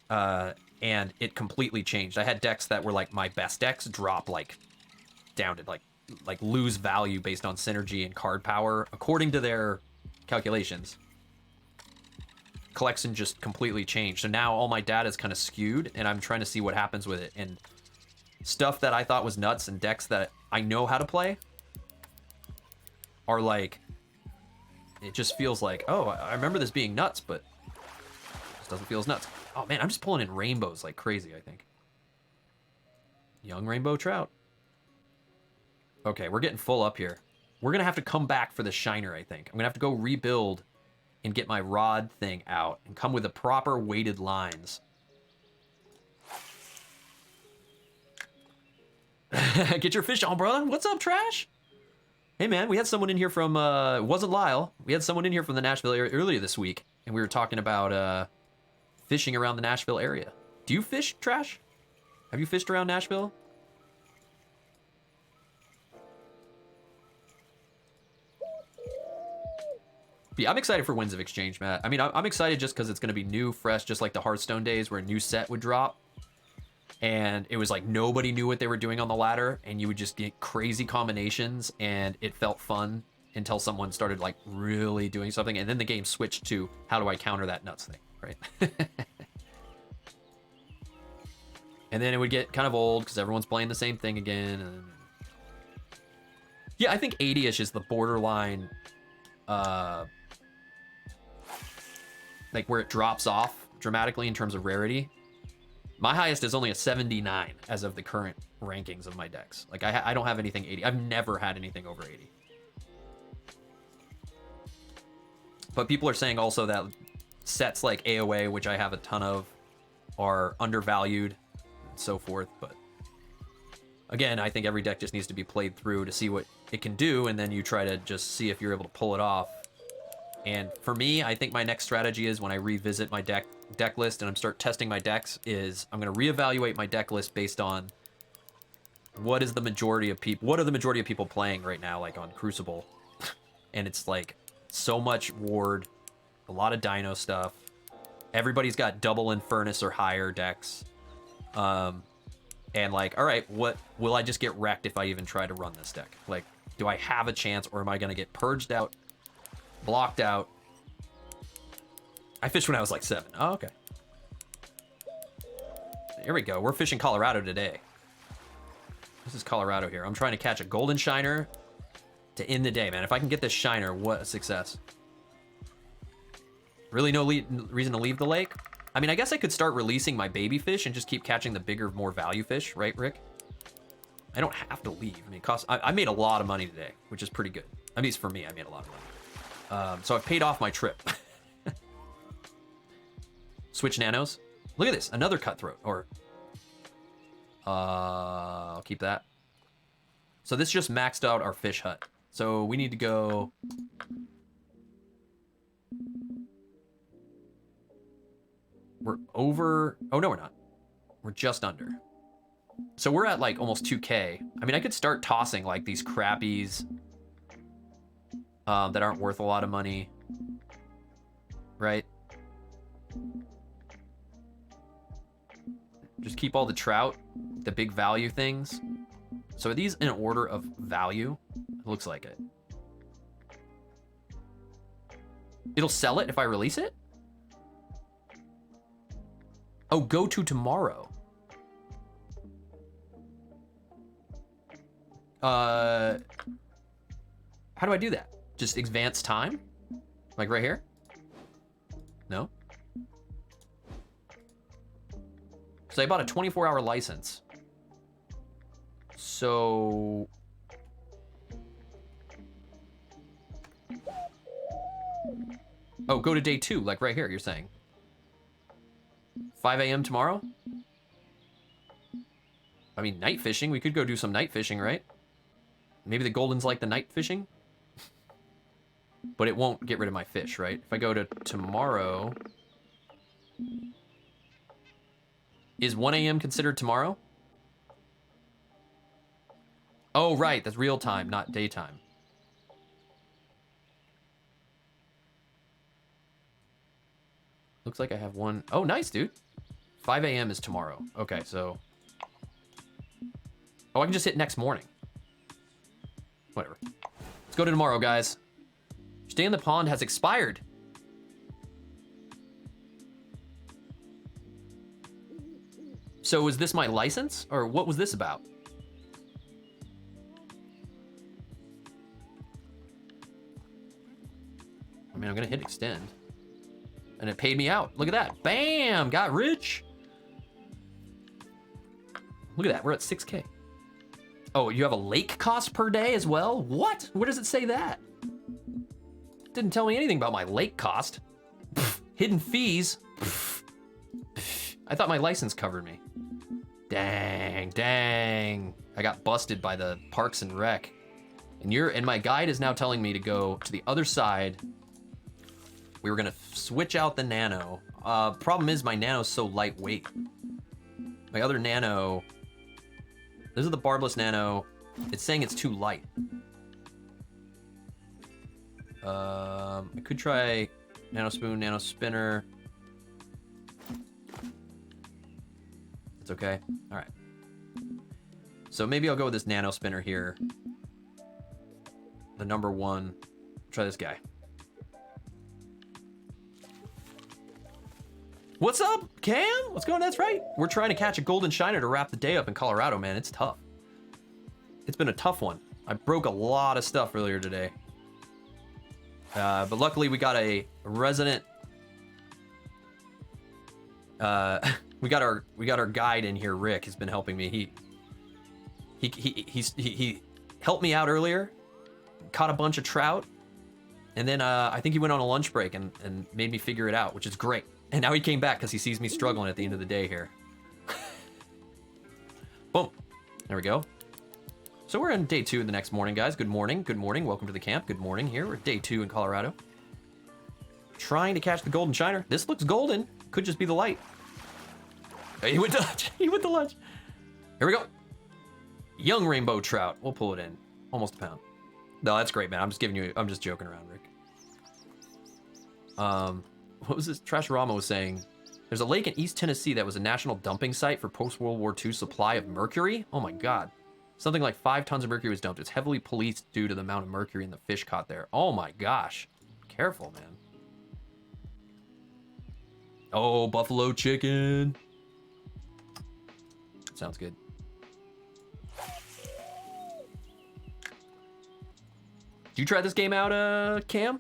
Speaker 2: And it completely changed. I had decks that were like my best decks drop like down to like lose value based on synergy and card power according to their calculations. Collection just completely changed. So now all my data is kind of skewed and I'm trying to see what happens with it. And stuff that I thought was nuts and decks that I know how to play are like, it just feels like, oh, I remember this being nuts, but it just doesn't feel as nuts. Oh man, I'm just pulling in rainbows like crazy, I think. Young rainbow trout. Okay, we're getting full up here. We're gonna have to come back for the shiner, I think. I'm gonna have to go rebuild and get my rod thing out and come with the proper weighted lines. Get your fish on, brother. What's up, Trash? Hey man, we had someone in here from, it wasn't Lyle. We had someone in here from the Nashville area earlier this week, and we were talking about, fishing around the Nashville area. Do you fish, Trash? Have you fished around Nashville? Yeah, I'm excited for Winds of Exchange, Matt. I mean, I'm excited just because it's going to be new, fresh, just like the Hearthstone days where a new set would drop. And it was like nobody knew what they were doing on the ladder, and you would just get crazy combinations, and it felt fun until someone started like really doing something, and then the game switched to how do I counter that nuts thing, right? And then it would get kind of old because everyone's playing the same thing again. And yeah, I think 80-ish is the borderline, like where it drops off dramatically in terms of rarity. My highest is only a 79 as of the current rankings of my decks. Like I don't have anything 80. I've never had anything over 80. But people are saying also that sets like AOA, which I have a ton of, are undervalued and so forth. But again, I think every deck just needs to be played through to see what it can do, and then you try to just see if you're able to pull it off. And for me, I think my next strategy is when I revisit my deck list and I'm start testing my decks is I'm going to reevaluate my deck list based on what are the majority of people playing right now, like on Crucible. And it's like so much ward, a lot of dino stuff. Everybody's got double Infernus or higher decks. And like, all right, what will I just get wrecked if I even try to run this deck? Like, do I have a chance, or am I going to get purged out, blocked out? I fished when I was like 7. Oh, okay. Here we go. We're fishing Colorado today. This is Colorado here. I'm trying to catch a golden shiner to end the day, man. If I can get this shiner, what a success. Really no reason to leave the lake. I mean, I guess I could start releasing my baby fish and just keep catching the bigger, more value fish, right, Rick? I don't have to leave. I mean, it costs, I made a lot of money today, which is pretty good. At least for me, I made a lot of money. So I've paid off my trip. Switch nanos. Look at this, another cutthroat. Or, I'll keep that. So this just maxed out our fish hut. So we need to go. We're over. Oh no, we're not. We're just under. So we're at like almost 2K. I mean, I could start tossing like these crappies that aren't worth a lot of money, right? Just keep all the trout, the big value things. So are these in order of value? It looks like it. It'll sell it if I release it? Oh, go to tomorrow. How do I do that? Just advance time? Like right here? No? Because I bought a 24-hour license. So... Oh, go to day 2, like right here, you're saying. 5 a.m. tomorrow? I mean, night fishing. We could go do some night fishing, right? Maybe the golden's like the night fishing? But it won't get rid of my fish, right? If I go to tomorrow... Is 1 a.m. considered tomorrow? Oh, right. That's real time, not daytime. Looks like I have one. Oh, nice, dude. 5 a.m. is tomorrow. Okay, so... Oh, I can just hit next morning. Whatever. Let's go to tomorrow, guys. Stay in the pond has expired. So was this my license? Or what was this about? I mean, I'm gonna hit extend. And it paid me out. Look at that. Bam! Got rich. Look at that. We're at 6K. Oh, you have a lake cost per day as well? What? Where does it say that? Didn't tell me anything about my lake cost. Pfft, hidden fees. Pfft, pfft. I thought my license covered me. Dang. I got busted by the Parks and Rec. And my guide is now telling me to go to the other side. We were gonna switch out the nano. Problem is my nano's so lightweight. My other nano, this is the barbless nano. It's saying it's too light. I could try nano spoon, nano spinner. It's okay. All right. So maybe I'll go with this nano spinner here. The number 1. Try this guy. What's up, Cam? What's going on? That's right. We're trying to catch a golden shiner to wrap the day up in Colorado, man. It's tough. It's been a tough one. I broke a lot of stuff earlier today. But luckily we got a resident. We got our guide in here. Rick has been helping me. He helped me out earlier. Caught a bunch of trout, and then I think he went on a lunch break and made me figure it out, which is great. And now he came back because he sees me struggling at the end of the day here. Boom. There we go. So we're in day 2 the next morning, guys. Good morning. Good morning. Welcome to the camp. Good morning here. We're day 2 in Colorado. Trying to catch the golden shiner. This looks golden. Could just be the light. He went to lunch. He went to lunch. Here we go. Young rainbow trout. We'll pull it in. Almost a pound. No, that's great, man. I'm just joking around, Rick. What was this? Trashorama was saying, there's a lake in East Tennessee that was a national dumping site for post-World War II supply of mercury. Oh my God. Something like 5 tons of mercury was dumped. It's heavily policed due to the amount of mercury in the fish caught there. Oh my gosh. Careful, man. Oh, buffalo chicken. Sounds good. Did you try this game out, Cam?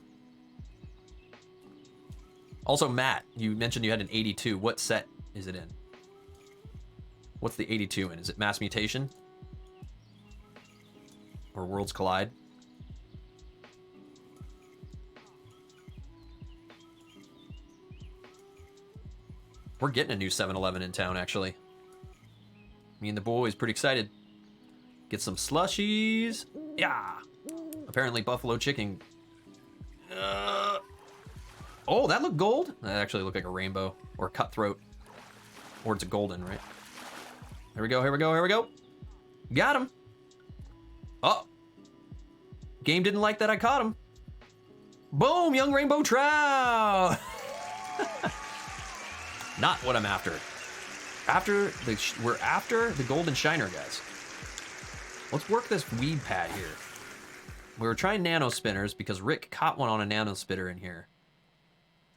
Speaker 2: Also, Matt, you mentioned you had an 82. What set is it in? What's the 82 in? Is it Mass Mutation? Or Worlds Collide? We're getting a new 7-Eleven in town, actually. Me and the boys, pretty excited. Get some slushies. Yeah. Apparently, buffalo chicken. Oh, that looked gold. That actually looked like a rainbow or cutthroat. Or it's a golden, right? Here we go, here we go, here we go. Got him. Oh. Game didn't like that I caught him. Boom, young rainbow trout. Not what I'm after. We're after the golden shiner, guys. Let's work this weed pad here. We were trying nano spinners because Rick caught one on a nano spinner in here.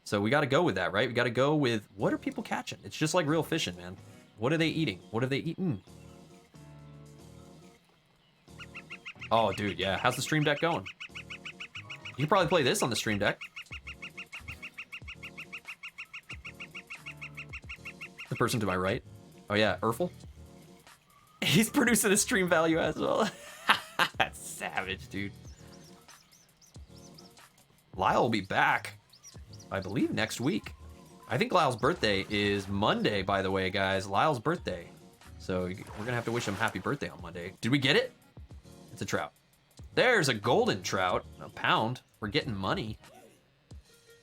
Speaker 2: So we got to go with that, right? We got to go with what are people catching? It's just like real fishing, man. What are they eating? What have they eaten? Oh, dude, yeah. How's the stream deck going? You can probably play this on the stream deck. The person to my right. Oh, yeah, Urfel. He's producing a stream value as well. That's savage, dude. Lyle will be back. I believe, next week. I think Lyle's birthday is Monday, by the way, guys. Lyle's birthday. So we're going to have to wish him happy birthday on Monday. Did we get it? It's a trout. There's a golden trout. A pound. We're getting money.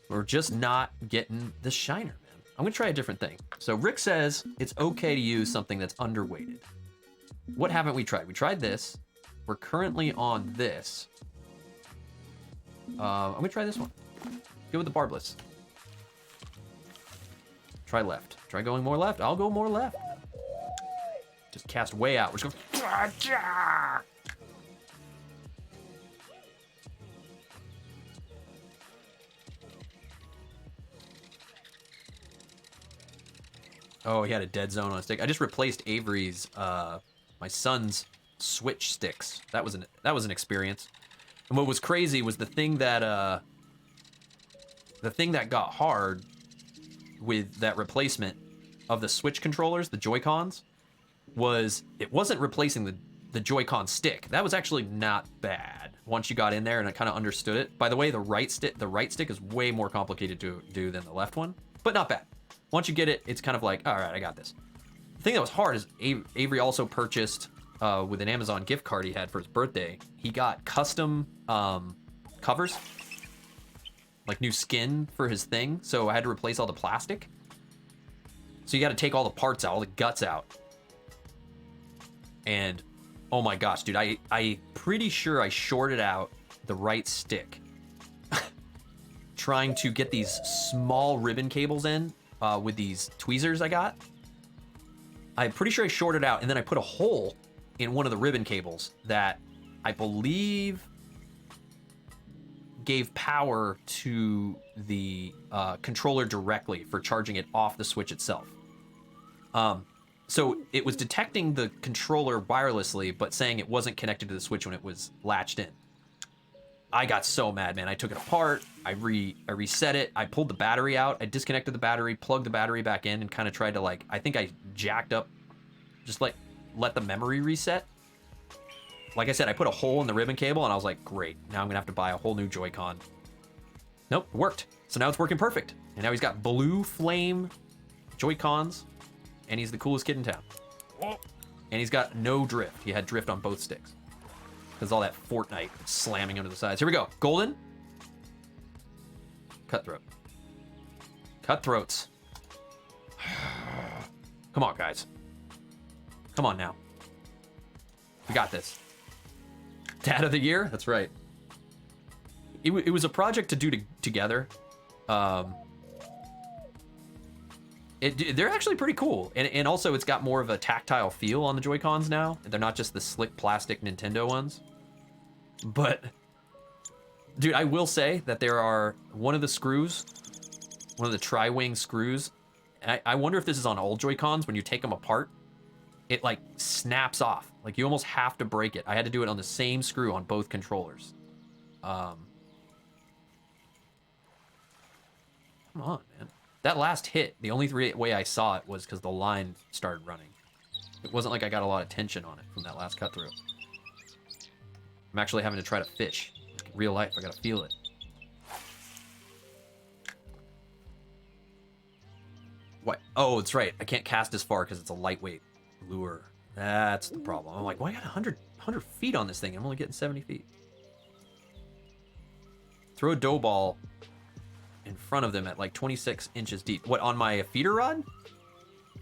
Speaker 2: We're just not getting the shiner, man. I'm going to try a different thing. So Rick says it's okay to use something that's underweighted. What haven't we tried? We tried this. We're currently on this. I'm going to try this one. Go with the barbless. Try left. Try going more left. I'll go more left. Just cast way out. We're just going. Oh, he had a dead zone on a stick. I just replaced Avery's, my son's switch sticks. That was an experience. And what was crazy was the thing that got hard with that replacement of the Switch controllers, the Joy-Cons, was it wasn't replacing the Joy-Con stick. That was actually not bad once you got in there and I kind of understood it. By the way, the right stick is way more complicated to do than the left one, but not bad. Once you get it, it's kind of like, all right, I got this. The thing that was hard is Avery also purchased with an Amazon gift card he had for his birthday. He got custom covers, like new skin for his thing. So I had to replace all the plastic. So you got to take all the parts out, all the guts out. And oh my gosh, dude, I pretty sure I shorted out the right stick trying to get these small ribbon cables in with these tweezers I got. I'm pretty sure I shorted out, and then I put a hole in one of the ribbon cables that I believe gave power to the controller directly for charging it off the Switch itself. So it was detecting the controller wirelessly, but saying it wasn't connected to the Switch when it was latched in. I got so mad, man. I took it apart. I reset it. I pulled the battery out. I disconnected the battery, plugged the battery back in, and kind of tried to I think I jacked up, just let the memory reset. Like I said, I put a hole in the ribbon cable, and I was like, great. Now I'm going to have to buy a whole new Joy-Con. Nope, it worked. So now it's working perfect. And now he's got blue flame Joy-Cons, and he's the coolest kid in town. And he's got no drift. He had drift on both sticks. Because all that Fortnite slamming under the sides. Here we go. Golden. Cutthroat. Cutthroats. Come on, guys. Come on now. We got this. Dad of the year? That's right. It was a project to do together. They're actually pretty cool. And also it's got more of a tactile feel on the Joy-Cons now. They're not just the slick plastic Nintendo ones. But, dude, I will say that there are one of the screws, one of the tri-wing screws. I wonder if this is on all Joy-Cons. When you take them apart, it like snaps off. Like you almost have to break it. I had to do it on the same screw on both controllers. Come on, man. That last hit, the only way I saw it was because the line started running. It wasn't like I got a lot of tension on it from that last cut through. I'm actually having to try to fish. Like in real life, I gotta feel it. What? Oh, it's right. I can't cast as far because it's a lightweight lure. That's the problem. I'm like, why I got 100 feet on this thing? I'm only getting 70 feet. Throw a dough ball in front of them at like 26 inches deep. What, on my feeder rod?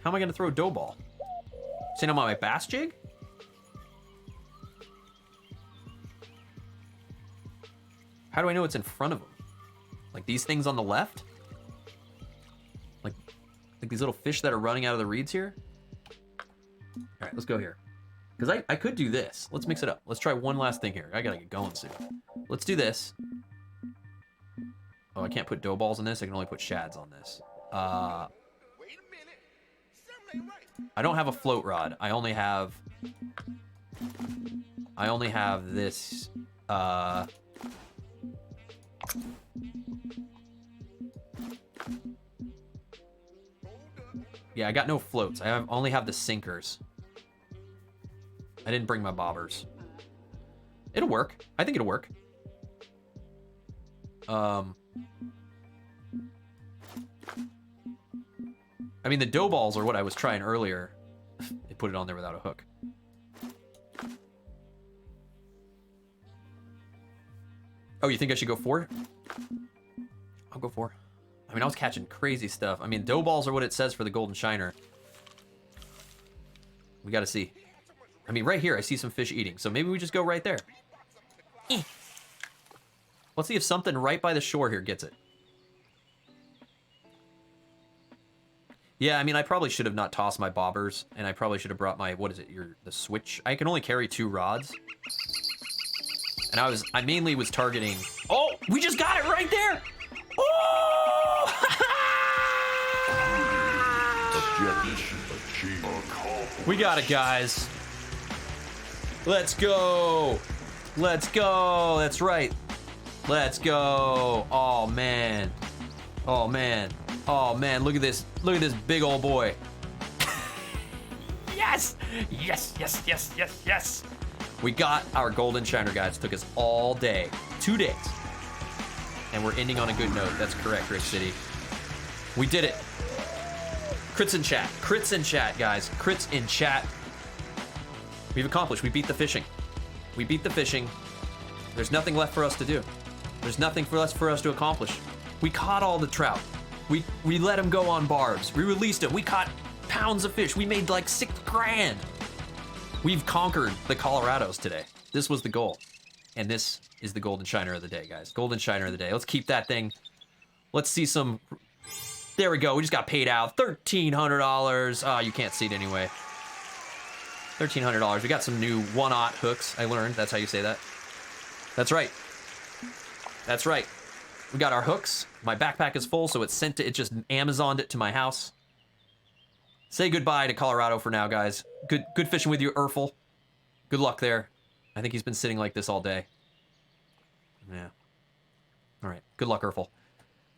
Speaker 2: How am I going to throw a dough ball? Saying I'm on my bass jig? How do I know it's in front of them? Like these things on the left? Like these little fish that are running out of the reeds here? All right, let's go here. Because I could do this. Let's mix it up. Let's try one last thing here. I gotta get going soon. Let's do this. Oh, I can't put dough balls in this. I can only put shads on this.
Speaker 3: Wait a minute. Something ain't right.
Speaker 2: I don't have a float rod. I only have this. Yeah, I got no floats. I only have the sinkers. I didn't bring my bobbers. It'll work. I think it'll work. I mean, the dough balls are what I was trying earlier. They put it on there without a hook. Oh, you think I should go 4? I'll go 4. I mean, I was catching crazy stuff. I mean, dough balls are what it says for the golden shiner. We got to see. I mean, right here, I see some fish eating. So maybe we just go right there. Let's see if something right by the shore here gets it. Yeah, I mean, I probably should have not tossed my bobbers, and I probably should have brought my, what is it, the switch? I can only carry 2 rods. And I mainly was targeting, oh, we just got it right there! Oh! We got it, guys. Let's go! Let's go! That's right. Let's go! Oh, man. Oh, man. Oh, man, look at this. Look at this big old boy. Yes! Yes, yes, yes, yes, yes! We got our golden shiner, guys. It took us all day. 2 days. And we're ending on a good note. That's correct, Rick City. We did it. Crits in chat. Crits in chat, guys. Crits in chat. We've accomplished. We beat the fishing. We beat the fishing. There's nothing left for us to do. There's nothing left for us to accomplish. We caught all the trout. We let them go on barbs. We released them. We caught pounds of fish. We made like $6 grand. We've conquered the Colorados today. This was the goal. And this is the golden shiner of the day, guys. Golden shiner of the day. Let's keep that thing. Let's see some. There we go. We just got paid out. $1,300. Oh, you can't see it anyway. $1,300. We got some new 1/0 hooks. I learned. That's how you say that. That's right. That's right. We got our hooks. My backpack is full, so it just Amazoned it to my house. Say goodbye to Colorado for now, guys. Good fishing with you, Urfel. Good luck there. I think he's been sitting like this all day. Yeah. All right. Good luck, Urfel.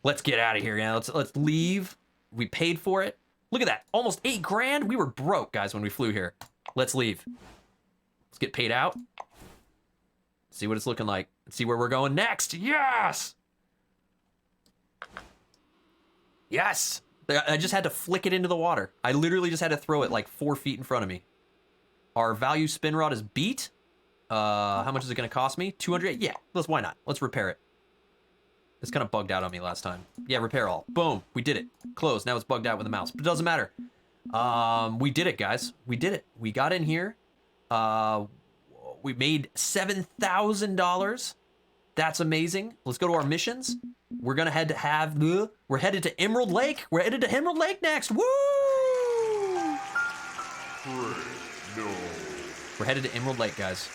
Speaker 2: Let's get out of here, yeah. Let's leave. We paid for it. Look at that. Almost $8 grand. We were broke, guys, when we flew here. Let's leave. Let's get paid out. See what it's looking like. Let's see where we're going next. Yes! Yes! I just had to flick it into the water. I literally just had to throw it like 4 feet in front of me. Our value spin rod is beat. How much is it going to cost me? 200? Yeah, why not? Let's repair it. It's kind of bugged out on me last time. Yeah, repair all. Boom, we did it. Closed. Now it's bugged out with the mouse, but it doesn't matter. We did it, guys. We did it. We got in here. We made $7,000. That's amazing. Let's go to our missions. We're gonna we're headed to Emerald Lake. We're headed to Emerald Lake next. Woo! We're headed to Emerald Lake, guys.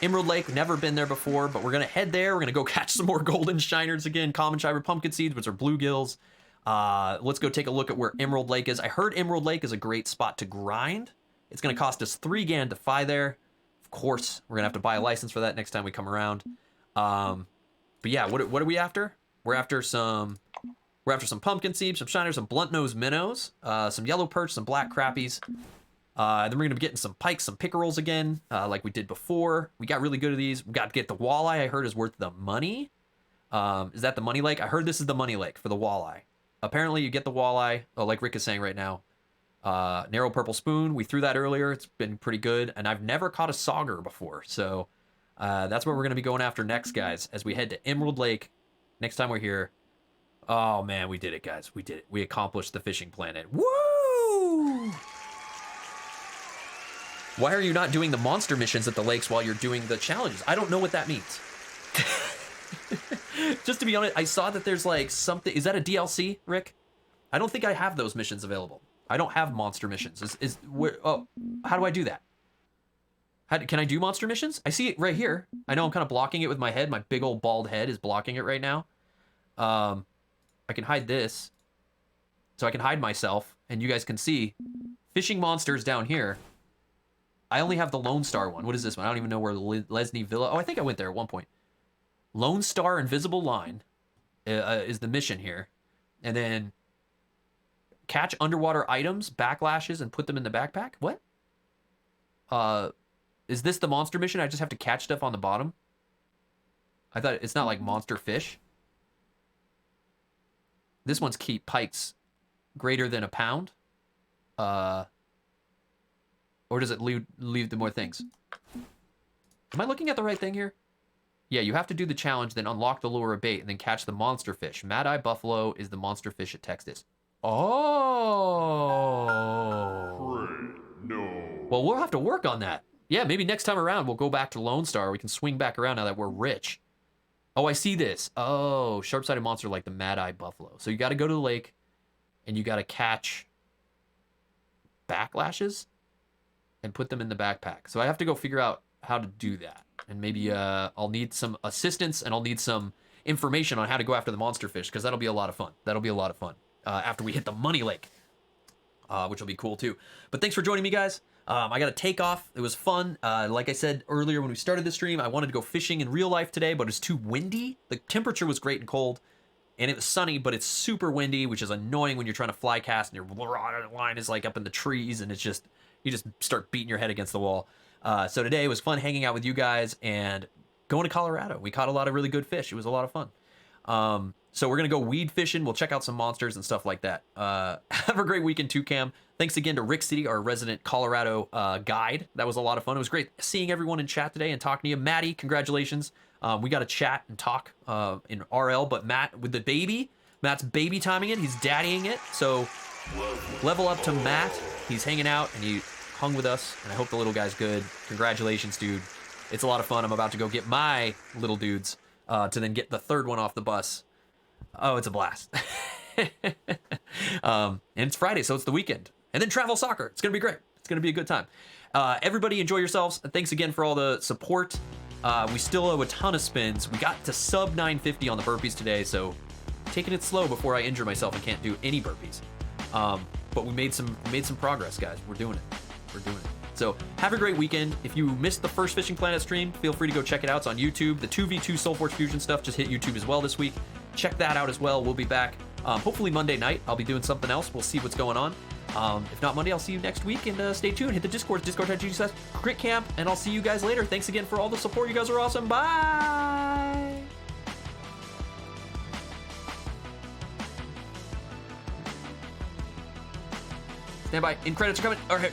Speaker 2: Emerald Lake, never been there before, but we're gonna head there. We're gonna go catch some more golden shiners again, common shiner pumpkin seeds, which are bluegills. Let's go take a look at where Emerald Lake is. I heard Emerald Lake is a great spot to grind. It's gonna cost us $3 grand to fly there. Of course, we're gonna have to buy a license for that next time we come around. But yeah, what are we after? We're after some pumpkin seeds, some shiners, some blunt-nosed minnows, some yellow perch, some black crappies. Then we're gonna be getting some pikes, some pickerels again, like we did before. We got really good at these. We got to get the walleye. I heard is worth the money. Is that the money lake? I heard this is the money lake for the walleye. Apparently, you get the walleye. Oh, like Rick is saying right now. Narrow purple spoon. We threw that earlier. It's been pretty good, and I've never caught a sauger before. So that's what we're gonna be going after next, guys, as we head to Emerald Lake. Next time we're here. Oh man, we did it, guys. We did it. We accomplished the fishing planet. Woo! Why are you not doing the monster missions at the lakes while you're doing the challenges? I don't know what that means. Just to be honest, I saw that there's like something. Is that a DLC, Rick? I don't think I have those missions available. I don't have monster missions. Oh, how do I do that? Can I do monster missions? I see it right here. I know I'm kind of blocking it with my head. My big old bald head is blocking it right now. I can hide this. So I can hide myself, and you guys can see fishing monsters down here. I only have the Lone Star one. What is this one? I don't even know where Lesney Villa. Oh, I think I went there at one point. Lone Star Invisible Line is the mission here. And then catch underwater items, backlashes, and put them in the backpack? What? Is this the monster mission? I just have to catch stuff on the bottom? I thought it's not like monster fish. This one's keep pikes greater than a pound. Or does it leave the more things? Am I looking at the right thing here? Yeah, you have to do the challenge, then unlock the lure of bait, and then catch the monster fish. Mad Eye Buffalo is the monster fish at text is. Oh.
Speaker 1: No.
Speaker 2: Well, we'll have to work on that. Yeah, maybe next time around we'll go back to Lone Star. We can swing back around now that we're rich. Oh, I see this. Oh, sharp-sided monster like the Mad Eye Buffalo. So you got to go to the lake, and you got to catch backlashes and put them in the backpack. So I have to go figure out how to do that. And maybe I'll need some assistance, and I'll need some information on how to go after the monster fish, because that'll be a lot of fun. That'll be a lot of fun after we hit the money lake, which will be cool too. But thanks for joining me, guys. I got to take off. It was fun. Like I said earlier when we started the stream, I wanted to go fishing in real life today, but it's too windy. The temperature was great and cold, and it was sunny, but it's super windy, which is annoying when you're trying to fly cast and your line is like up in the trees, and it's just, you just start beating your head against the wall. So today it was fun hanging out with you guys and going to Colorado. We caught a lot of really good fish. It was a lot of fun. So we're going to go weed fishing. We'll check out some monsters and stuff like that. Have a great weekend too, Cam. Thanks again to Rick City, our resident Colorado guide. That was a lot of fun. It was great seeing everyone in chat today and talking to you. Maddie, congratulations. We got to chat and talk in RL, but Matt with the baby. Matt's baby timing it. He's daddying it. So level up to Matt. He's hanging out and he hung with us, and I hope the little guy's good. Congratulations, dude. It's a lot of fun. I'm about to go get my little dudes to then get the third one off the bus. Oh, it's a blast. And it's Friday, so it's the weekend. And then travel soccer. It's going to be great. It's going to be a good time. Everybody enjoy yourselves. And thanks again for all the support. We still owe a ton of spins. We got to sub 950 on the burpees today, so taking it slow before I injure myself and can't do any burpees. But we made some progress, guys. We're doing it. We're doing it. So have a great weekend. If you missed the first Fishing Planet stream, feel free to go check it out. It's on YouTube. The 2v2 Soulforge Fusion stuff just hit YouTube as well this week. Check that out as well. We'll be back hopefully Monday night. I'll be doing something else. We'll see what's going on. If not Monday, I'll see you next week. And stay tuned. Hit the Discord, Discord.gg/Crit Camp. And I'll see you guys later. Thanks again for all the support. You guys are awesome. Bye. Stand by. In credits are coming. All right.